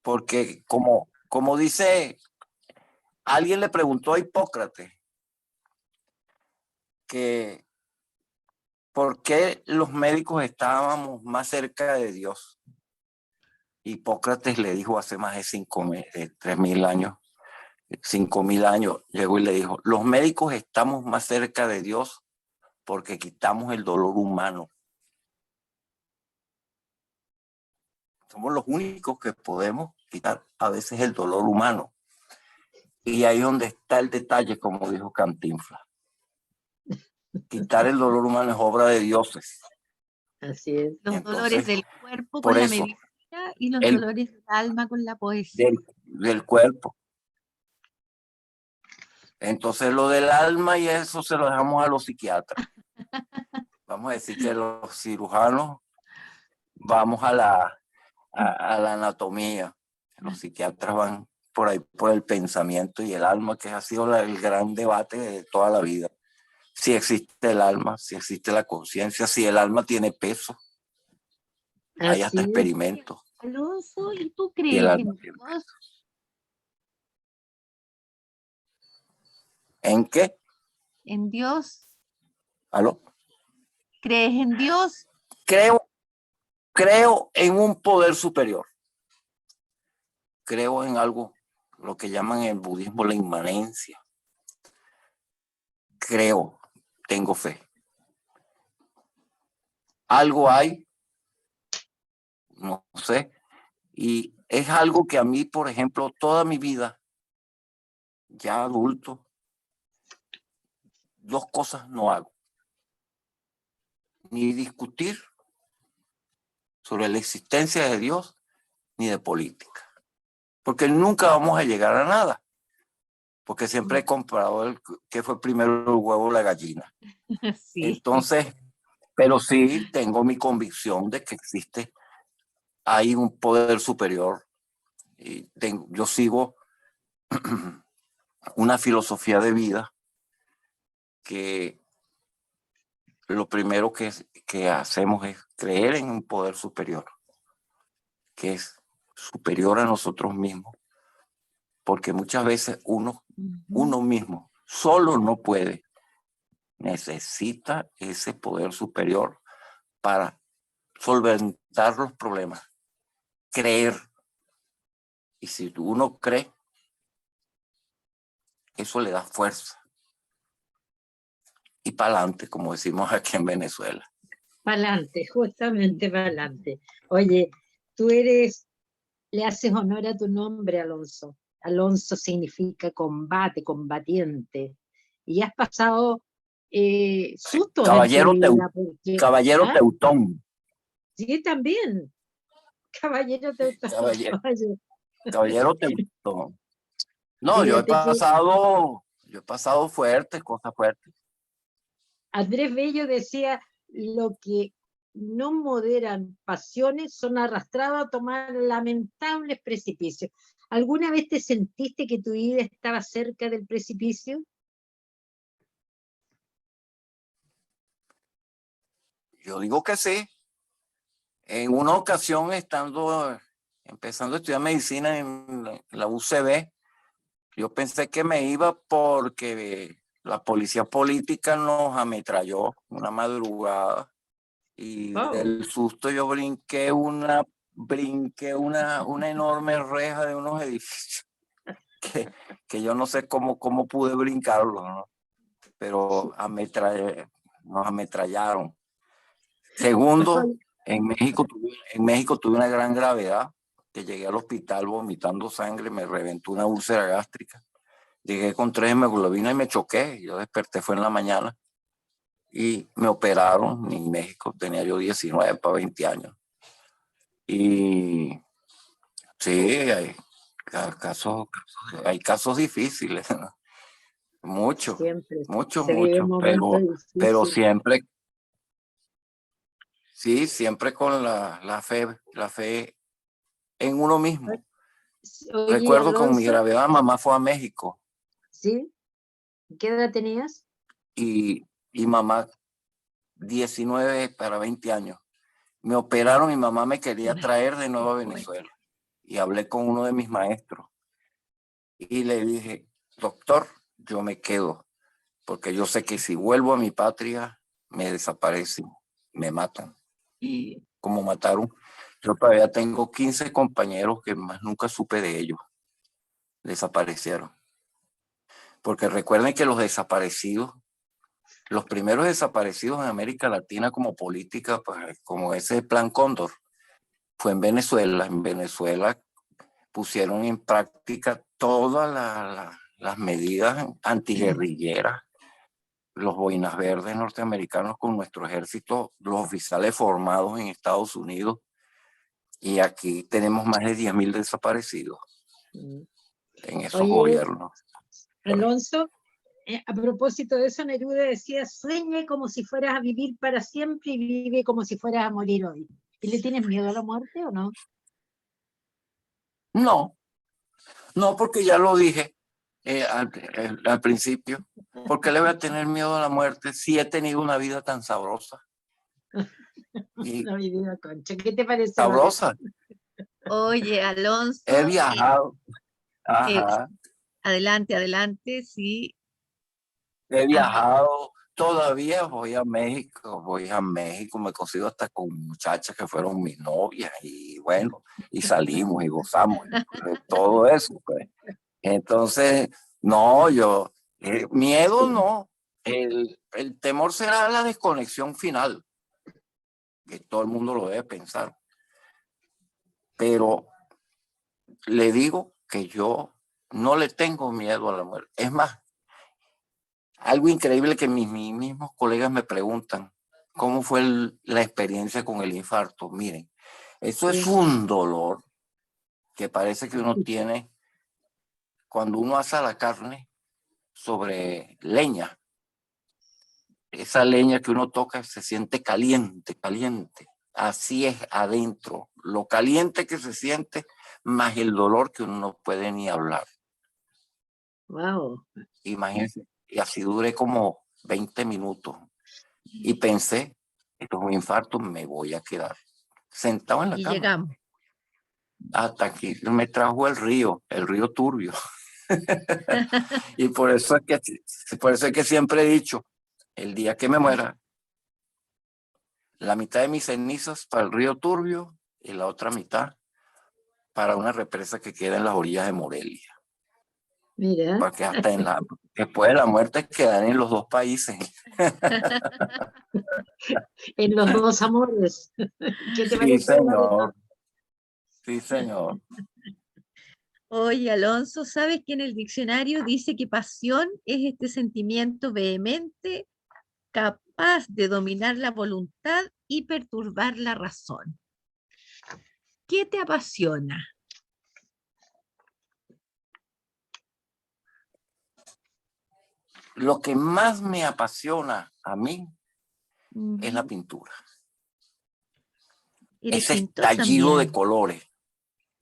porque como dice, alguien le preguntó a Hipócrates que por qué los médicos estábamos más cerca de Dios. Hipócrates le dijo hace más de 3.000 años, 5.000 años, llegó y le dijo: los médicos estamos más cerca de Dios porque quitamos el dolor humano. Somos los únicos que podemos quitar a veces el dolor humano. Y ahí es donde está el detalle, como dijo Cantinflas. Quitar el dolor humano es obra de dioses. Así es. Los dolores Entonces, del cuerpo por con la eso, medicina y los el dolores del alma con la del, poesía. del cuerpo. Entonces, lo del alma y eso se lo dejamos a los psiquiatras. Vamos a decir que los cirujanos vamos a la anatomía. Los psiquiatras van por ahí por el pensamiento y el alma, que ha sido el gran debate de toda la vida. Si existe el alma, si existe la conciencia, si el alma tiene peso. Hay hasta Así es. experimentos. Alonso, ¿y tú Y el crees alma en tiene Dios? peso. ¿En qué? ¿En Dios? ¿Aló? ¿Crees en Dios? Creo en un poder superior. Creo en algo, lo que llaman en el budismo la inmanencia. Creo, tengo fe. Algo hay, no sé, y es algo que a mí, por ejemplo, toda mi vida ya adulto, dos cosas no hago. Ni discutir sobre la existencia de Dios, ni de política. Porque nunca vamos a llegar a nada. Porque siempre he comprado que fue primero el huevo o la gallina. Sí. Entonces, pero sí tengo mi convicción de que hay un poder superior. Y yo sigo una filosofía de vida que lo primero que hacemos es creer en un poder superior, que es superior a nosotros mismos, porque muchas veces uno mismo solo no puede, necesita ese poder superior para solventar los problemas, creer. Y si uno cree, eso le da fuerza. Y para adelante, como decimos aquí en Venezuela. Para adelante, justamente para adelante. Oye, le haces honor a tu nombre, Alonso. Alonso significa combate, combatiente. Y has pasado sustos en tu vida. Caballero Teutón. Sí, también. Caballero Teutón. Caballero Teutón. No, yo he pasado fuertes, cosas fuertes. Andrés Bello decía, lo que no moderan pasiones son arrastrados a tomar lamentables precipicios. ¿Alguna vez te sentiste que tu vida estaba cerca del precipicio? Yo digo que sí. En una ocasión, empezando a estudiar medicina en la UCB, yo pensé que me iba porque la policía política nos ametralló una madrugada y del susto yo brinqué una enorme reja de unos edificios que yo no sé cómo pude brincarlo, ¿no? Pero nos ametrallaron. Segundo, en México tuve una gran gravedad, que llegué al hospital vomitando sangre, me reventó una úlcera gástrica. Llegué con 3 hemoglobina y me choqué. Yo desperté, fue en la mañana, y me operaron en México. Tenía yo 19 para 20 años. Y sí, hay casos difíciles, ¿no? Muchos, pero siempre, sí, siempre con la fe en uno mismo. Oye, Recuerdo Alonso, con mi gravedad, mamá fue a México. ¿Sí? ¿Qué edad tenías? Y mamá, 19 para 20 años. Me operaron y mamá me quería traer de nuevo a Venezuela. Y hablé con uno de mis maestros. Y le dije, doctor, yo me quedo, porque yo sé que si vuelvo a mi patria, me desaparecen, me matan. Y como mataron, yo todavía tengo 15 compañeros que más nunca supe de ellos. Desaparecieron. Porque recuerden que los primeros desaparecidos en América Latina como política, pues, como ese plan Cóndor, fue en Venezuela. En Venezuela pusieron en práctica todas las medidas antiguerrilleras, los boinas verdes norteamericanos con nuestro ejército, los oficiales formados en Estados Unidos, y aquí tenemos más de 10.000 desaparecidos en esos gobiernos. Alonso, a propósito de eso, Neruda decía, sueñe como si fueras a vivir para siempre y vive como si fueras a morir hoy. ¿Y le tienes miedo a la muerte o no? No, porque ya lo dije al principio. ¿Por qué le voy a tener miedo a la muerte si he tenido una vida tan sabrosa? La vida, Concha, ¿qué te parece? Sabrosa. Oye, Alonso. He viajado. Ajá. Adelante, sí. He viajado. Todavía voy a México, me consigo hasta con muchachas que fueron mis novias, y bueno, y salimos y gozamos, todo eso, pues. Entonces, no, miedo no, el temor será la desconexión final, que todo el mundo lo debe pensar. Pero le digo que yo no le tengo miedo a la muerte. Es más, algo increíble que mis mismos colegas me preguntan, ¿cómo fue la experiencia con el infarto? Miren, eso es un dolor que parece que uno tiene cuando uno asa la carne sobre leña. Esa leña que uno toca se siente caliente, caliente. Así es adentro. Lo caliente que se siente, más el dolor que uno no puede ni hablar. Wow. Imagínense. Y así duré como 20 minutos. Y pensé, esto es un infarto, me voy a quedar sentado en la Y cama. llegamos. Hasta que me trajo el río Turbio. Y por eso es que siempre he dicho, el día que me muera, la mitad de mis cenizas para el río Turbio y la otra mitad para una represa que queda en las orillas de Morelia. Mira. Porque hasta después de la muerte quedan en los dos países. En los dos amores. ¿Qué te Sí, parece? señor. Sí, señor. Oye, Alonso, ¿sabes que en el diccionario dice que pasión es este sentimiento vehemente capaz de dominar la voluntad y perturbar la razón? ¿Qué te apasiona? Lo que más me apasiona a mí es la Ujú. pintura. ¿Eres Ese pintor estallido de también? colores.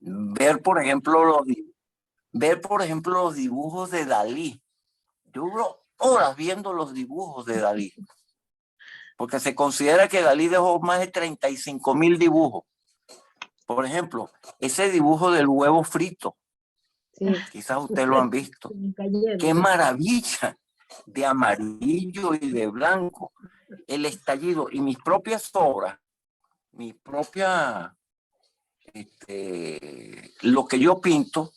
Ver, por ejemplo, los dibujos de Dalí. Yo duro horas viendo los dibujos de Dalí. Porque se considera que Dalí dejó más de 35,000 dibujos. Por ejemplo, ese dibujo del huevo frito. Sí. Quizás ustedes lo han visto. ¡Qué maravilla! De amarillo y de blanco. El estallido. Y mis propias obras, lo que yo pinto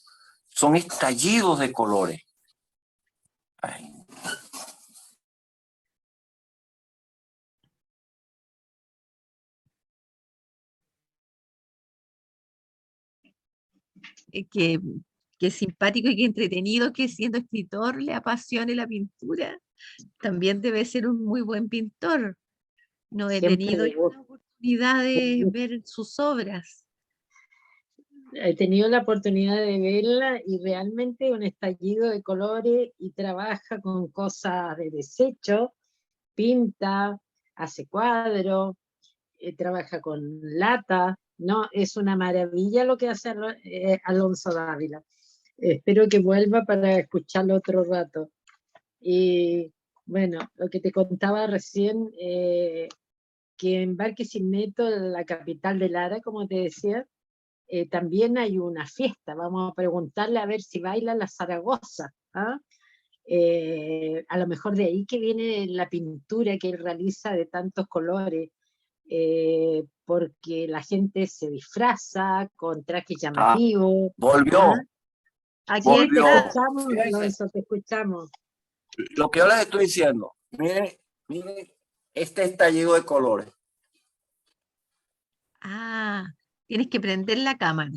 son estallidos de colores. Ay. Que qué simpático y qué entretenido que siendo escritor le apasione la pintura. También debe ser un muy buen pintor. No he Siempre tenido yo la oportunidad de ver sus obras. he tenido la oportunidad de verla y realmente un estallido de colores y trabaja con cosas de desecho, pinta, hace cuadros, trabaja con lata, ¿no? Es una maravilla lo que hace Alonso Dávila. Espero que vuelva para escucharlo otro rato. Y bueno, lo que te contaba recién, que en Barquisimeto, la capital de Lara, como te decía, también hay una fiesta. Vamos a preguntarle a ver si baila la Zaragoza. ¿Ah? A lo mejor de ahí que viene la pintura que él realiza de tantos colores, porque la gente se disfraza con trajes llamativos. Volvió. ¿Ah? Aquí Sí, te Volvió. está. escuchamos, Fíjense, Alonso, te escuchamos. lo que yo les estoy diciendo, miren este estallido de colores. Ah, tienes que prender la cámara.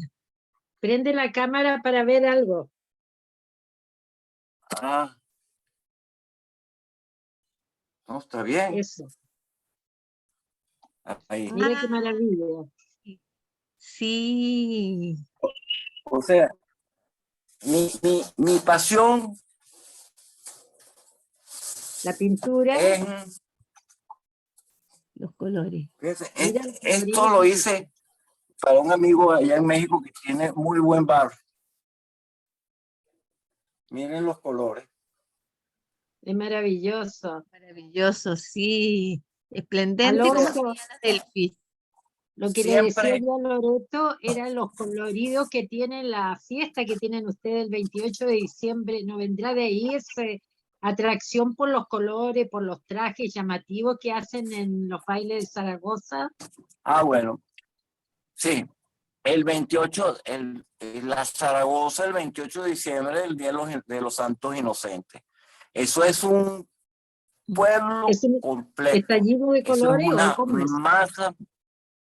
Prende la cámara para ver algo. Ah, no, está bien. Eso. Ahí. Mira qué Ah, maravilla. sí, O sea, mi pasión La pintura, es, los colores. fíjense, mira el esto colorido lo que hice para un amigo allá en México que tiene muy buen bar. Miren los colores. es maravilloso. Maravilloso, sí. Esplendente como Alonso, sería la selfie. lo que le decía Siempre, yo a Loreto eran los coloridos que tiene la fiesta que tienen ustedes el 28 de diciembre. ¿No vendrá de ahí esa atracción por los colores, por los trajes llamativos que hacen en los bailes de Zaragoza? bueno, sí, el 28, la Zaragoza, el 28 de diciembre, el Día de los Santos Inocentes. Eso es un pueblo ¿Es un completo. estallido de Eso es colores o una cómo es?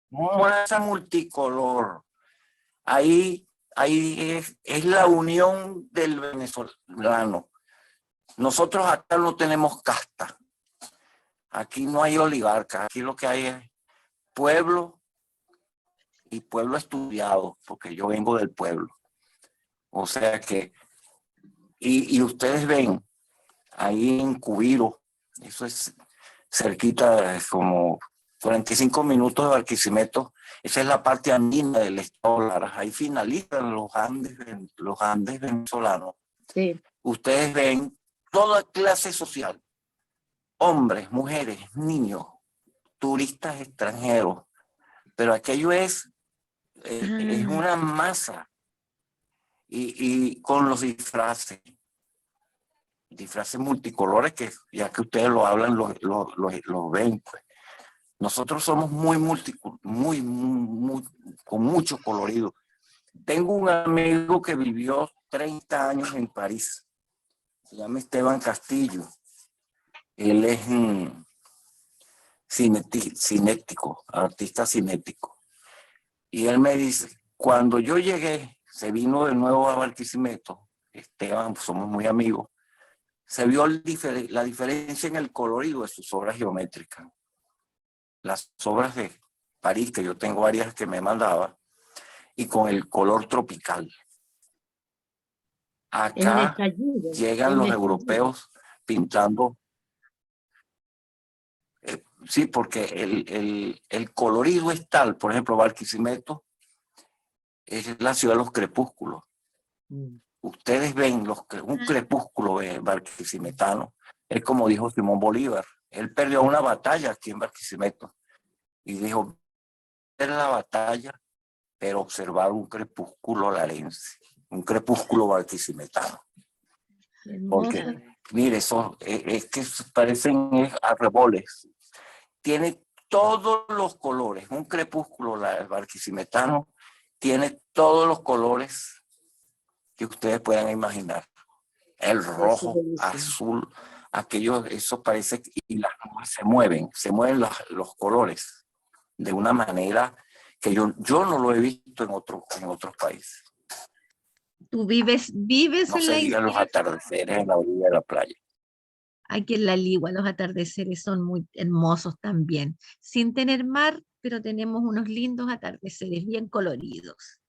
masa multicolor. Ahí ahí es la unión del venezolano. Nosotros acá no tenemos casta. Aquí no hay oligarcas. Aquí lo que hay es pueblo y pueblo estudiado, porque yo vengo del pueblo. O sea que, y ustedes ven, ahí en Cubiro, eso es cerquita, es como 45 minutos de Barquisimeto, esa es la parte andina del estado Lara, ahí finalizan los Andes venezolanos. Sí. Ustedes ven toda clase social, hombres, mujeres, niños, turistas extranjeros, pero aquello es una masa, y con los disfraces multicolores que ya que ustedes lo hablan, lo ven, pues. Nosotros somos muy con mucho colorido. Tengo un amigo que vivió 30 años en París. Se llama Esteban Castillo. Él es cinético, artista cinético. Y él me dice, cuando yo llegué, se vino de nuevo a Barquisimeto, Esteban, somos muy amigos, se vio la diferencia en el colorido de sus obras geométricas. Las obras de París, que yo tengo varias que me mandaba, y con el color tropical. Acá llegan los europeos pintando. Sí, porque el colorido es tal, por ejemplo, Barquisimeto es la ciudad de los crepúsculos. Ustedes ven un crepúsculo barquisimetano, es como dijo Simón Bolívar. Él perdió una batalla aquí en Barquisimeto y dijo, ver la batalla, pero observar un crepúsculo larense, un crepúsculo barquisimetano. Porque, mire, eso es que parecen arreboles. Tiene todos los colores. Un crepúsculo barquisimetano tiene todos los colores que ustedes puedan imaginar. El rojo, azul, eso parece, y las nubes se mueven los colores de una manera que yo no lo he visto en otros países. Tú vives no en se la digan los atardeceres en la orilla de la playa. Aquí en La Ligua los atardeceres son muy hermosos también, sin tener mar, pero tenemos unos lindos atardeceres bien coloridos.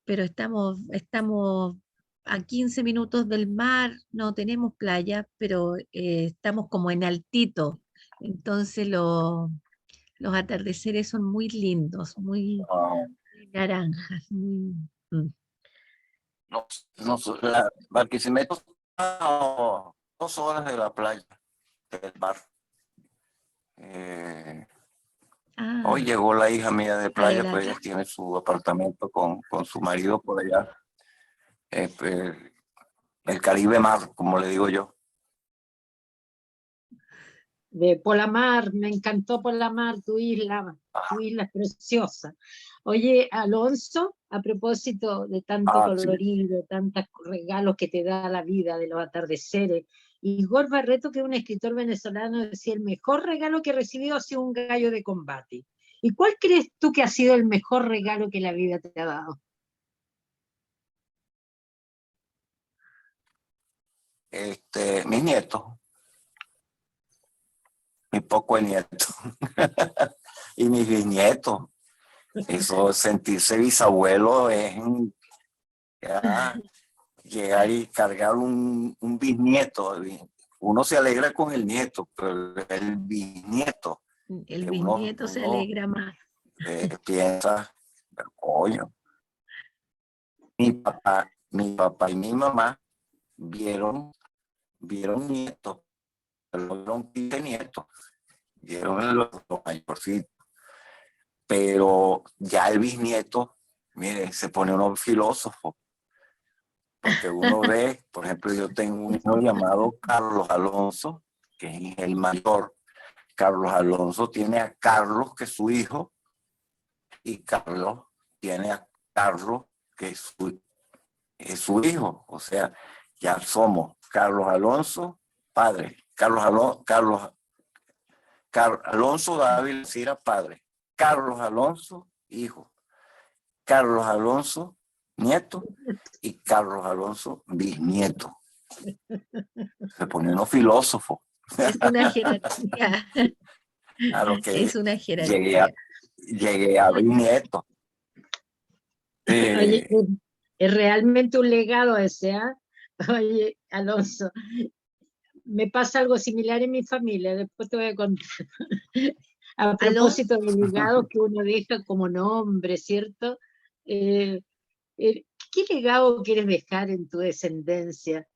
Pero estamos a 15 minutos del mar, no tenemos playa, pero estamos como en altito, entonces los atardeceres son muy lindos, muy naranjas, muy... Barquisimeto a 2 horas de la playa, del mar. Hoy llegó la hija mía de playa, pues ella tiene su apartamento con su marido por allá. El Caribe Mar, como le digo yo. De Polamar, me encantó Polamar, tu isla es preciosa. Oye, Alonso, a propósito de tanto colorido, sí, tantos regalos que te da la vida de los atardeceres, Igor Barreto, que es un escritor venezolano, decía, el mejor regalo que he recibido ha sido un gallo de combate. ¿Y cuál crees tú que ha sido el mejor regalo que la vida te ha dado? Mis nietos. Mi poco de nietos. Y mis bisnietos. Eso, sentirse bisabuelo es llegar y cargar un bisnieto. Uno se alegra con el nieto, pero el bisnieto. El bisnieto se alegra más. Piensa, coño. Mi papá y mi mamá vieron nietos, vieron 15 nietos, vieron los mayorcitos. Pero ya el bisnieto, mire, se pone uno filósofo. Porque uno ve, por ejemplo, yo tengo un hijo llamado Carlos Alonso, que es el mayor. Carlos Alonso tiene a Carlos, que es su hijo, y Carlos tiene a Carlos, que es su hijo. O sea, ya somos Carlos Alonso, padre. Alonso Dávila Cira, padre. Carlos Alonso, hijos. Carlos Alonso, nieto, y Carlos Alonso, bisnieto. Se pone uno filósofo. Es una jerarquía. A lo que Es una llegué a, jerarquía. llegué a bisnieto. Oye, es realmente un legado ese, ¿ah? Oye, Alonso, me pasa algo similar en mi familia, después te voy a contar. A ¿Aló? propósito del legado que uno deja como nombre, ¿cierto? Eh, ¿Qué legado quieres dejar en tu descendencia?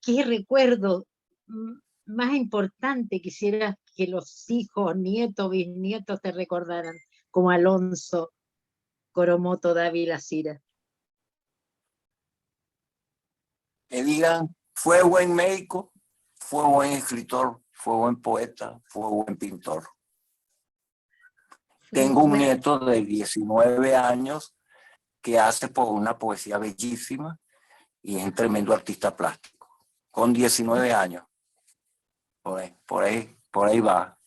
¿Qué recuerdo más importante quisieras que los hijos, nietos, bisnietos te recordaran, como Alonso Coromoto Dávila Cira? Que digan, fue buen médico, fue buen escritor, fue buen poeta, fue buen pintor. Tengo un nieto de 19 años que hace una poesía bellísima y es un tremendo artista plástico. Con 19 años. Por ahí va.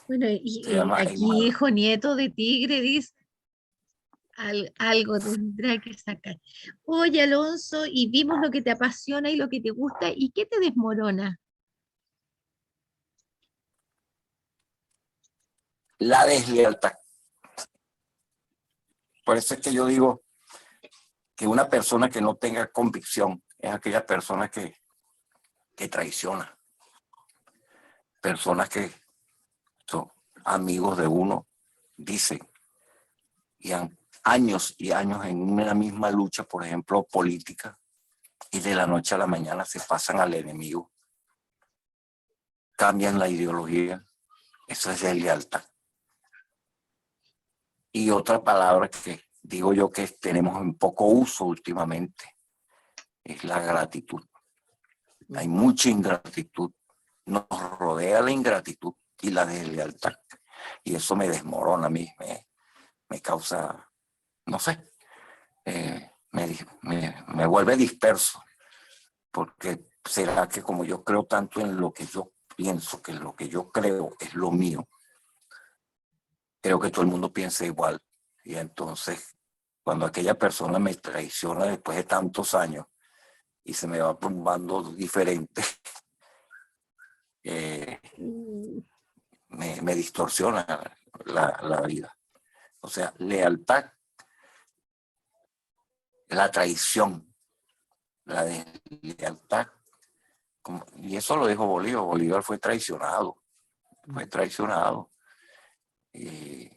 Bueno, Se llama aquí, Emmanuel. hijo nieto de tigre, dice, algo tendrá que sacar. Oye, Alonso, y vimos lo que te apasiona y lo que te gusta, ¿y qué te desmorona? La deslealtad. Por eso es que yo digo que una persona que no tenga convicción es aquella persona que traiciona. Personas que son amigos de uno, dicen, y han años y años en una misma lucha, por ejemplo, política, y de la noche a la mañana se pasan al enemigo, cambian la ideología. Eso es deslealtad. Y otra palabra que digo yo que tenemos en poco uso últimamente es la gratitud. Hay mucha ingratitud. Nos rodea la ingratitud y la deslealtad. Y eso me desmorona a mí, me causa, no sé, me vuelve disperso. Porque será que como yo creo tanto en lo que yo pienso, que lo que yo creo es lo mío, creo que todo el mundo piensa igual. Y entonces, cuando aquella persona me traiciona después de tantos años y se me va tumbando diferente, me distorsiona la vida. O sea, lealtad, la traición, la deslealtad. Y eso lo dijo Bolívar. Bolívar fue traicionado. Fue traicionado. Y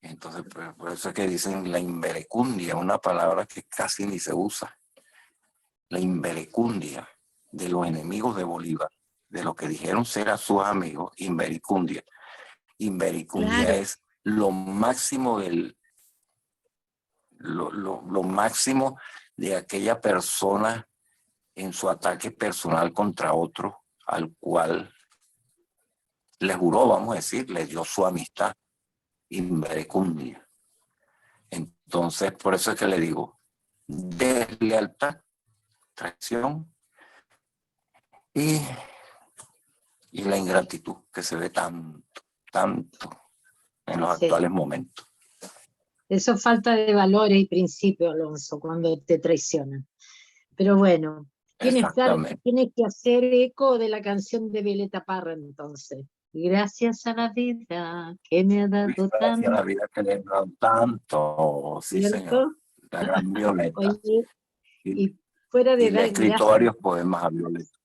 entonces, por eso es que dicen la inverecundia, una palabra que casi ni se usa. La inverecundia de los enemigos de Bolívar, de lo que dijeron ser a sus amigos, inverecundia. Inverecundia Claro, es lo máximo lo máximo de aquella persona en su ataque personal contra otro, al cual le juró, vamos a decir, le dio su amistad, inverecundia. Entonces, por eso es que le digo, deslealtad, traición y la ingratitud que se ve tanto en los Sí. actuales momentos. Eso es falta de valores y principios, Alonso, cuando te traicionan. Pero bueno, tienes que hacer eco de la canción de Violeta Parra entonces. Gracias a la vida que me ha dado Gracias tanto. a la vida que le he dado tanto, sí señor, ¿Cierto? la gran Violeta. Oye, Y, y fuera de y le he dar escrito gracias, varios poemas a Violeta.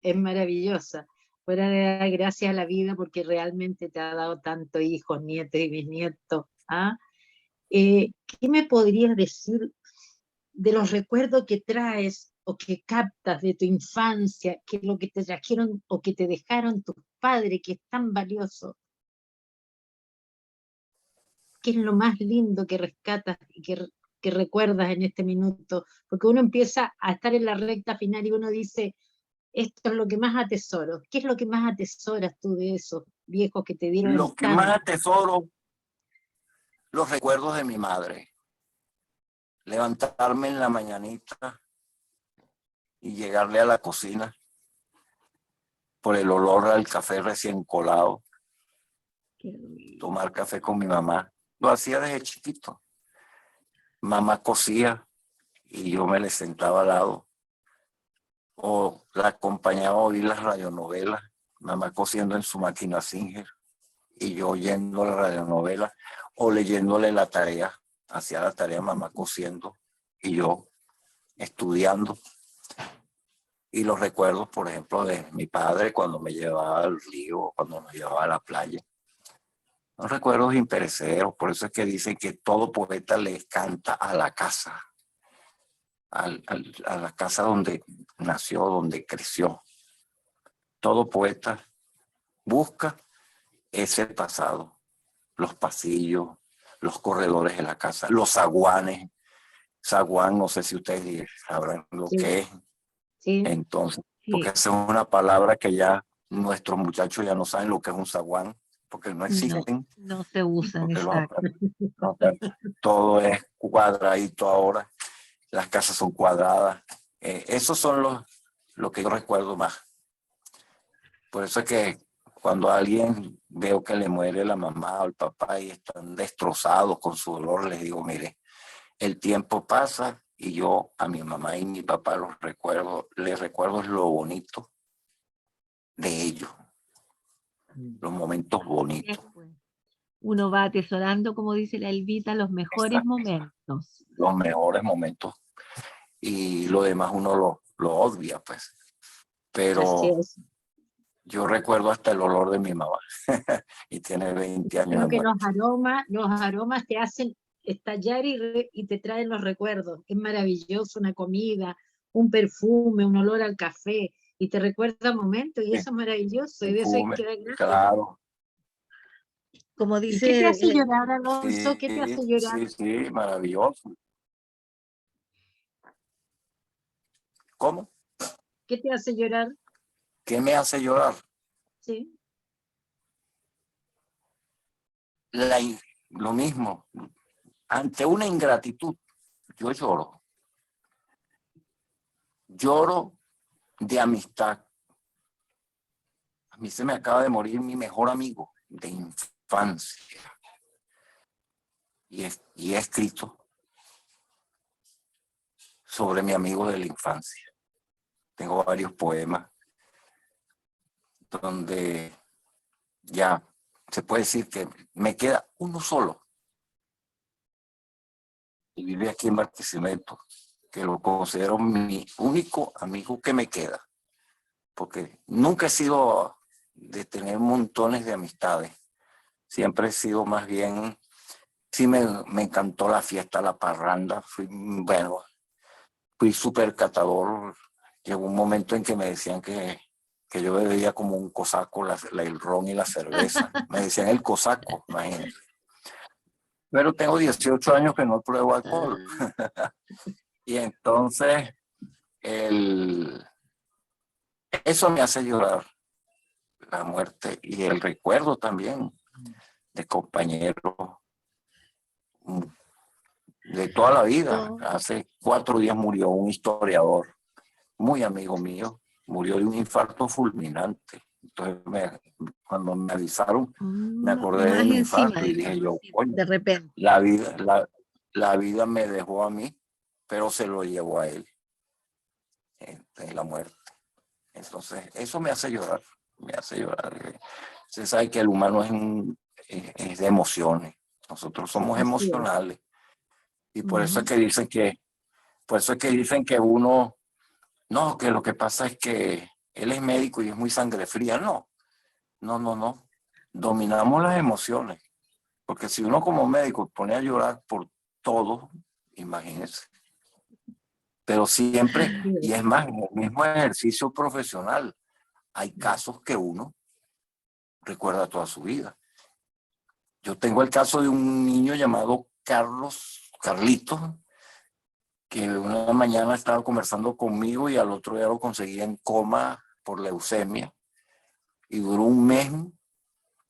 es maravillosa. Fuera de dar gracias a la vida porque realmente te ha dado tanto hijos, nietos y bisnietos. ¿Ah? ¿Qué me podrías decir de los recuerdos que traes o que captas de tu infancia, que es lo que te trajeron o que te dejaron tus padres, que es tan valioso? ¿Qué es lo más lindo que rescatas y que recuerdas en este minuto? Porque uno empieza a estar en la recta final y uno dice, esto es lo que más atesoro. ¿Qué es lo que más atesoras tú de esos viejos que te dieron Lo que más tanto? atesoro, los recuerdos de mi madre. Levantarme en la mañanita y llegarle a la cocina por el olor al café recién colado Qué rico. tomar café con mi mamá. Lo hacía desde chiquito. Mamá cosía y yo me le sentaba al lado. O la acompañaba a oír las radionovelas. Mamá cosiendo en su máquina Singer y yo oyendo la radionovela o leyéndole la tarea. Hacía la tarea mamá cosiendo y yo estudiando. Y los recuerdos, por ejemplo, de mi padre cuando me llevaba al río, cuando me llevaba a la playa. Son recuerdos imperecederos, por eso es que dicen que todo poeta le canta a la casa, a la casa donde nació, donde creció. Todo poeta busca ese pasado, los pasillos, los corredores de la casa, los zaguanes. Zaguán, no sé si ustedes sabrán lo Sí, que es. sí. Entonces, Sí, porque esa es una palabra que ya nuestros muchachos ya no saben lo que es un zaguán, porque no no, existen, no se usan, porque exacto. todo es cuadradito ahora, las casas son cuadradas. Esos son lo que yo recuerdo más. Por eso es que cuando a alguien veo que le muere la mamá o el papá y están destrozados con su dolor, les digo, mire, el tiempo pasa y yo a mi mamá y mi papá los recuerdo, les recuerdo lo bonito de ellos, los momentos bonitos. Después, uno va atesorando, como dice la Elvita, los mejores Exacto. momentos. Los mejores momentos y lo demás uno lo obvia, pues. Así Pero es. yo recuerdo hasta el olor de mi mamá y tiene 20 años Creo de que muerte. los aromas te hacen estallar y te traen los recuerdos. Es maravilloso una comida, un perfume, un olor al café, y te recuerda momentos, y Sí, eso es maravilloso, y de eso hay perfume, que dar gracias. claro. Como ¿Y qué te dice, hace llorar, Alonso? Sí, ¿Qué te hace llorar? sí, sí, maravilloso. ¿Cómo? ¿Qué te hace llorar? ¿Qué me hace llorar? Sí. La, lo mismo. Ante una ingratitud, yo lloro. Lloro de amistad. A mí se me acaba de morir mi mejor amigo de infancia. Y he escrito sobre mi amigo de la infancia. Tengo varios poemas donde ya se puede decir que me queda uno solo. Y vive aquí en Barquisimeto, que lo considero mi único amigo que me queda. Porque nunca he sido de tener montones de amistades. Siempre he sido más bien, sí me encantó la fiesta, la parranda. Fui súper catador. Llegó un momento en que me decían que yo bebía como un cosaco el ron y la cerveza. Me decían el cosaco, imagínense. Pero tengo 18 años que no pruebo alcohol. Y entonces eso me hace llorar, la muerte y el recuerdo también de compañeros de toda la vida. oh, Hace 4 días murió un historiador, muy amigo mío, murió de un infarto fulminante. Entonces, cuando me avisaron, me acordé de más mi encima, infarto y dije digamos, yo, sí, coño, de repente. la vida, la vida me dejó a mí, pero se lo llevó a él, en la muerte. Entonces, eso me hace llorar, me hace llorar. Se sabe que el humano es de emociones, nosotros somos Así es. emocionales y por eso es Ujú. que dicen por eso es que dicen que uno, no, que lo que pasa es que él es médico y es muy sangre fría. No, no, no, no. Dominamos las emociones, porque si uno como médico pone a llorar por todo, imagínense. Pero siempre, Así y es. es más, en el mismo ejercicio profesional, hay casos que uno recuerda toda su vida. Yo tengo el caso de un niño llamado Carlitos, que una mañana estaba conversando conmigo y al otro día lo conseguí en coma por leucemia y duró un mes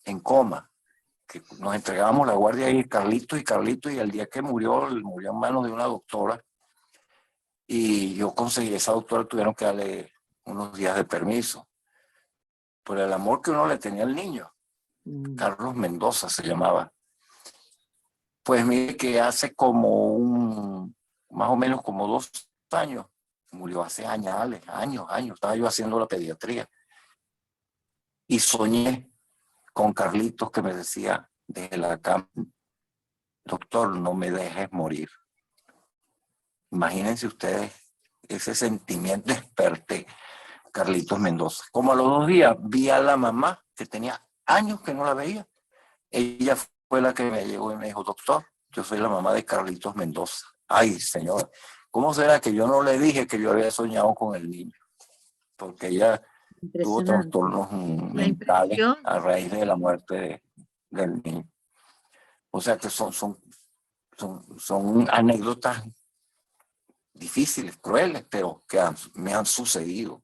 en coma. Que nos entregábamos la guardia ahí, Carlitos y el día que murió en manos de una doctora y yo conseguí, esa doctora tuvieron que darle unos días de permiso por el amor que uno le tenía al niño. Carlos Mendoza se llamaba. Pues mire que hace más o menos como 2 años, murió hace años, estaba yo haciendo la pediatría. Y soñé con Carlitos que me decía desde la cama, doctor, no me dejes morir. Imagínense ustedes ese sentimiento, desperté. Carlitos Mendoza. Como a los 2 días vi a la mamá, que tenía años que no la veía. Ella fue la que me llegó y me dijo, doctor, yo soy la mamá de Carlitos Mendoza. Ay, señora, ¿cómo será que yo no le dije que yo había soñado con el niño? Porque ella tuvo trastornos mentales a raíz de la muerte del niño. O sea que son anécdotas difíciles, crueles, pero que me han sucedido.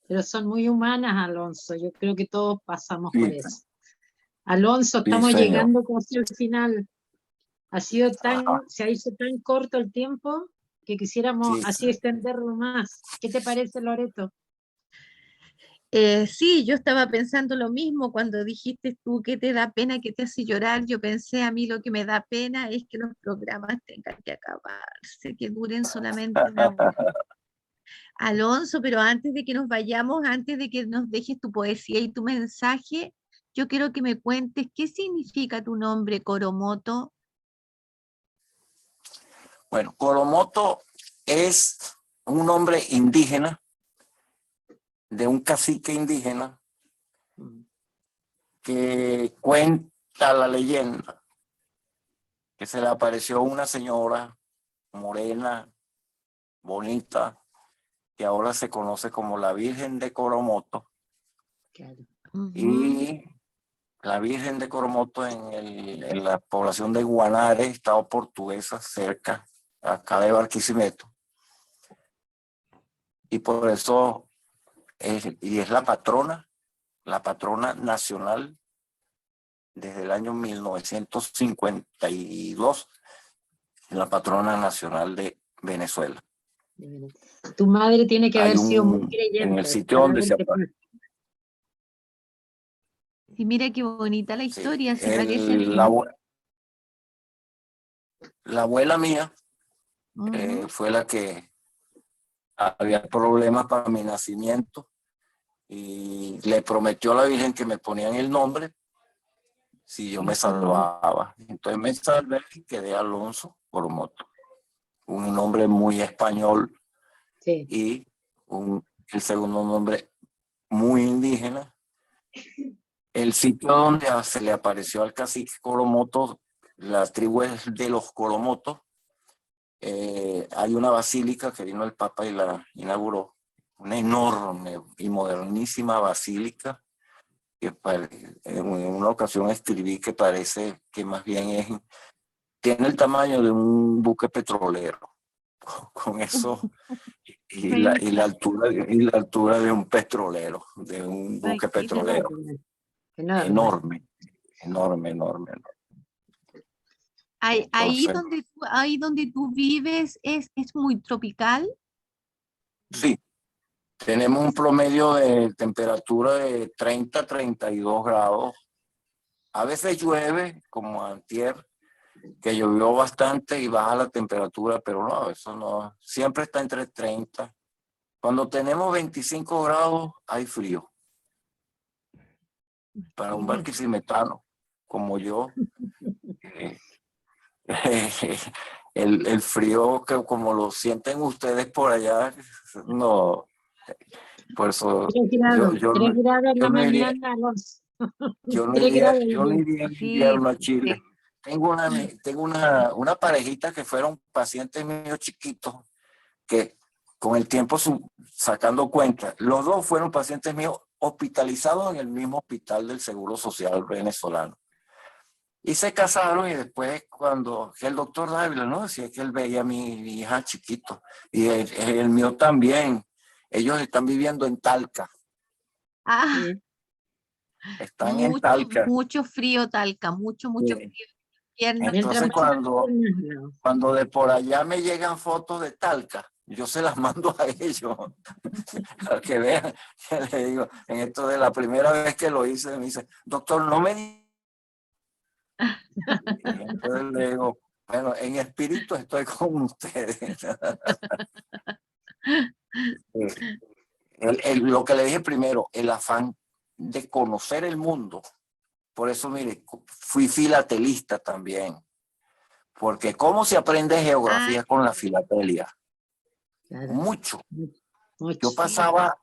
Pero son muy humanas, Alonso. Yo creo que todos pasamos por eso. Alonso, estamos llegando casi al final. Se ha hecho tan corto el tiempo que quisiéramos así extenderlo más. ¿Qué te parece, Loreto? Sí, yo estaba pensando lo mismo cuando dijiste tú que te da pena, que te hace llorar. Yo pensé, a mí lo que me da pena es que los programas tengan que acabarse, que duren solamente una hora. Alonso, pero antes de que nos vayamos, antes de que nos dejes tu poesía y tu mensaje, yo quiero que me cuentes qué significa tu nombre, Coromoto. Bueno, Coromoto es un nombre indígena de un cacique indígena que cuenta la leyenda que se le apareció una señora morena, bonita, que ahora se conoce como la Virgen de Coromoto. Y la Virgen de Coromoto en la población de Guanare, estado portuguesa, cerca, acá de Barquisimeto. Y por eso es la patrona nacional desde el año 1952, la patrona nacional de Venezuela. Tu madre tiene que haber sido muy creyente. En el sitio donde se aparece. Sí, mira qué bonita la historia, se parece a mí. La abuela mía fue la que había problemas para mi nacimiento y le prometió a la Virgen que me ponían el nombre si yo me salvaba. Entonces me salvé y quedé Alonso Coromoto. Un nombre muy español y el segundo nombre muy indígena. El sitio donde se le apareció al cacique Coromoto, la tribu es de los Coromotos. Hay una basílica que vino el Papa y la inauguró, una enorme y modernísima basílica que en una ocasión escribí que parece que más bien tiene el tamaño de un buque petrolero, con eso y la altura de un petrolero, de un buque petrolero. Enorme. Ahí donde tú vives es muy tropical. Sí, tenemos un promedio de temperatura de 30 a 32 grados. A veces llueve, como antier, que llovió bastante y baja la temperatura, pero no, eso no, siempre está entre 30. Cuando tenemos 25 grados, hay frío. Para un barquisimetano como yo, el frío que como lo sienten ustedes por allá, no, por eso 3 grados, yo 3 grados en la iría, mañana, Alonso. yo no iría en invierno a Chile. Tengo una parejita que fueron pacientes míos chiquitos que con el tiempo sacando cuenta, los dos fueron pacientes míos hospitalizados en el mismo hospital del Seguro Social venezolano. Y se casaron y después cuando el doctor Dávila, ¿no? Decía que él veía a mi hija chiquito y el mío también. Ellos están viviendo en Talca. Están en Talca. Mucho frío, Talca, mucho frío. Entonces cuando de por allá me llegan fotos de Talca, yo se las mando a ellos, a que vean. Le digo, en esto de la primera vez que lo hice, me dice, doctor, no me di-". Y entonces le digo, bueno, en espíritu estoy con ustedes. Lo que le dije primero, el afán de conocer el mundo. Por eso, mire, fui filatelista también. Porque ¿cómo se aprende geografía con la filatelia? Claro. Mucho. Mucho. Yo pasaba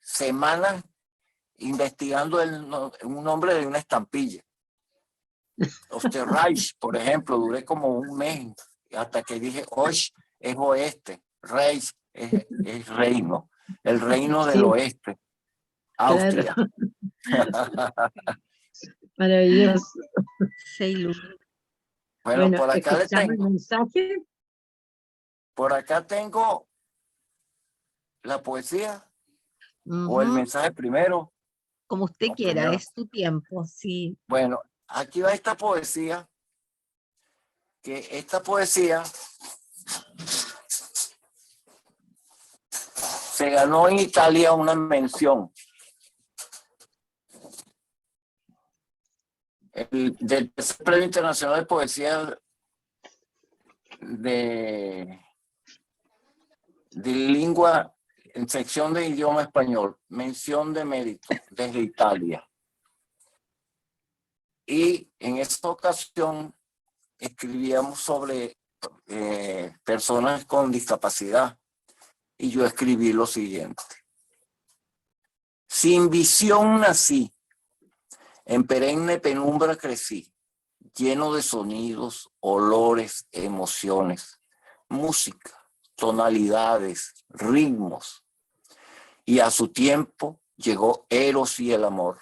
semanas investigando un nombre de una estampilla. Osterreich, por ejemplo, duré como un mes hasta que dije, Osh es oeste, Reich es reino, el reino del Sí, oeste, Austria. claro. Maravilloso. Se ilumina. Bueno, Bueno, por acá le ¿escuchamos el tengo. mensaje? Por acá tengo la poesía o el Ujú. mensaje primero. Como usted O quiera, primero. es tu tiempo, sí. Bueno, aquí va esta poesía, que esta poesía se ganó en Italia una mención. Del tercer premio internacional de poesía de lengua en sección de idioma español, mención de mérito desde Italia. Y en esta ocasión escribíamos sobre personas con discapacidad y yo escribí lo siguiente. Sin visión nací, en perenne penumbra crecí, lleno de sonidos, olores, emociones, música, tonalidades, ritmos. Y a su tiempo llegó Eros y el amor,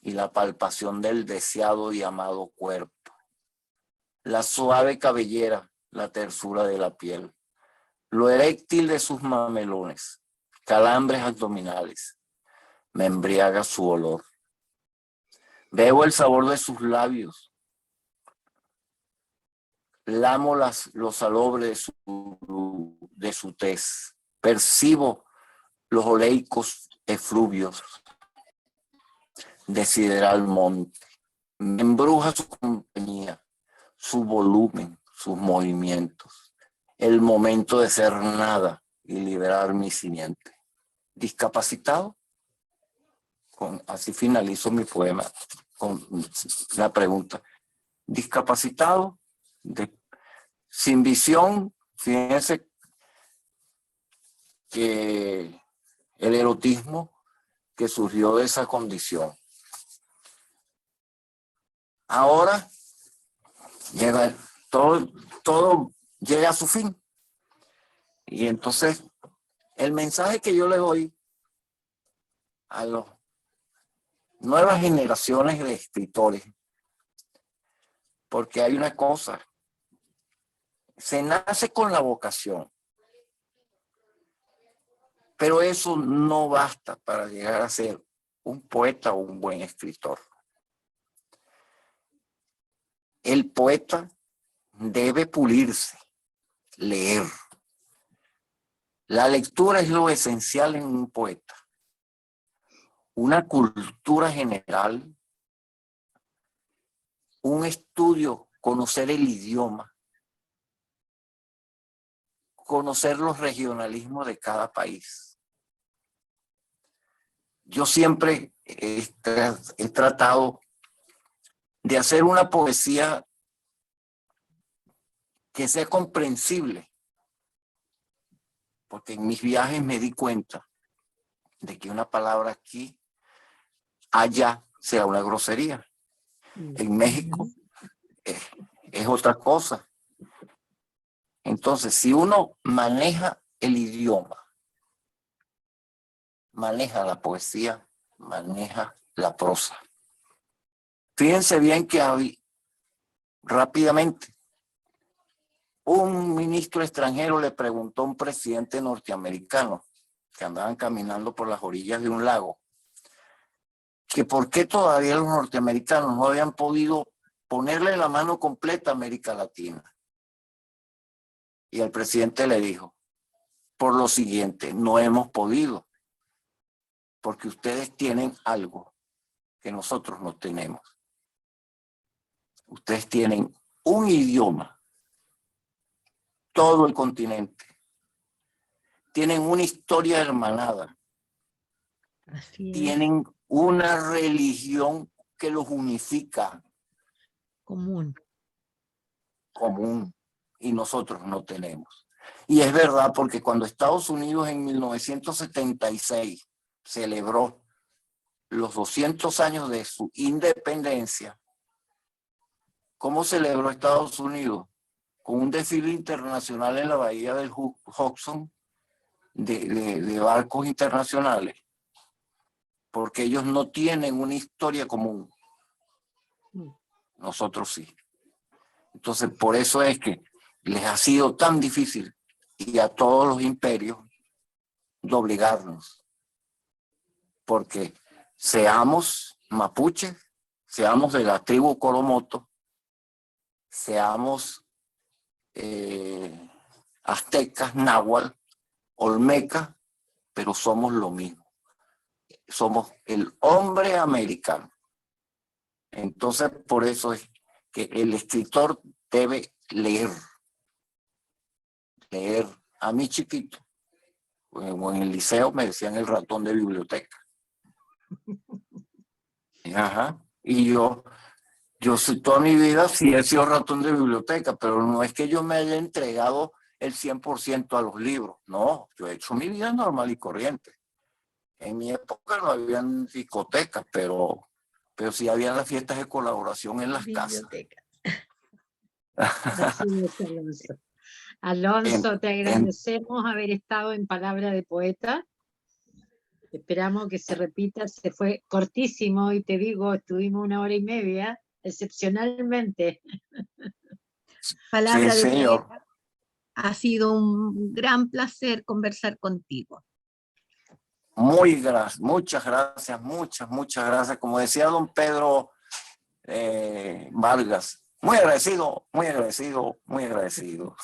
y la palpación del deseado y amado cuerpo, la suave cabellera, la tersura de la piel, lo eréctil de sus mamelones, calambres abdominales, me embriaga su olor. Bebo el sabor de sus labios, lamo los salobres de su tez, percibo los oleicos efluvios de sideral monte, me embruja su compañía, su volumen, sus movimientos, el momento de ser nada y liberar mi simiente. Discapacitado, así finalizo mi poema con la pregunta. Discapacitado, sin visión, fíjense que el erotismo que surgió de esa condición. Ahora llega todo llega a su fin. Y entonces el mensaje que yo le doy a las nuevas generaciones de escritores, porque hay una cosa, se nace con la vocación, pero eso no basta para llegar a ser un poeta o un buen escritor. El poeta debe pulirse, leer. La lectura es lo esencial en un poeta. Una cultura general, un estudio, conocer el idioma, conocer los regionalismos de cada país. Yo siempre he tratado de hacer una poesía que sea comprensible, porque en mis viajes me di cuenta de que una palabra aquí, allá, sea una grosería. En México es otra cosa. Entonces, si uno maneja el idioma, maneja la poesía, maneja la prosa. Fíjense bien que rápidamente un ministro extranjero le preguntó a un presidente norteamericano que andaban caminando por las orillas de un lago que por qué todavía los norteamericanos no habían podido ponerle la mano completa a América Latina. Y el presidente le dijo, por lo siguiente, no hemos podido, porque ustedes tienen algo que nosotros no tenemos. Ustedes tienen un idioma, todo el continente. Tienen una historia hermanada. Así es. Tienen una religión que los unifica. Común. Común. Y nosotros no tenemos. Y es verdad, porque cuando Estados Unidos en 1976 celebró los 200 años de su independencia, ¿cómo celebró Estados Unidos? Con un desfile internacional en la bahía del Hudson de barcos internacionales, porque ellos no tienen una historia común. Nosotros sí. Entonces, por eso es que les ha sido tan difícil, y a todos los imperios, doblegarnos. Porque seamos mapuches, seamos de la tribu Coromoto, seamos aztecas, náhuatl, olmeca, pero somos lo mismo. Somos el hombre americano. Entonces, por eso es que el escritor debe leer. Leer. A mí chiquito, o en el liceo me decían el ratón de biblioteca. Ajá. Y yo toda mi vida sí he sido ratón de biblioteca, pero no es que yo me haya entregado el 100% a los libros. No, yo he hecho mi vida normal y corriente. En mi época no habían discotecas, pero sí habían las fiestas de colaboración en las Biblioteca. Así es, Alonso. Alonso, te agradecemos haber estado en Palabra de Poeta. Esperamos que se repita. Se fue cortísimo y te digo, estuvimos 1 hora y media, excepcionalmente. Palabra Sí, de señor. Poeta. Ha sido un gran placer conversar contigo. Muchas gracias, muchas gracias. Como decía don Pedro Vargas, muy agradecido, muy agradecido, muy agradecido.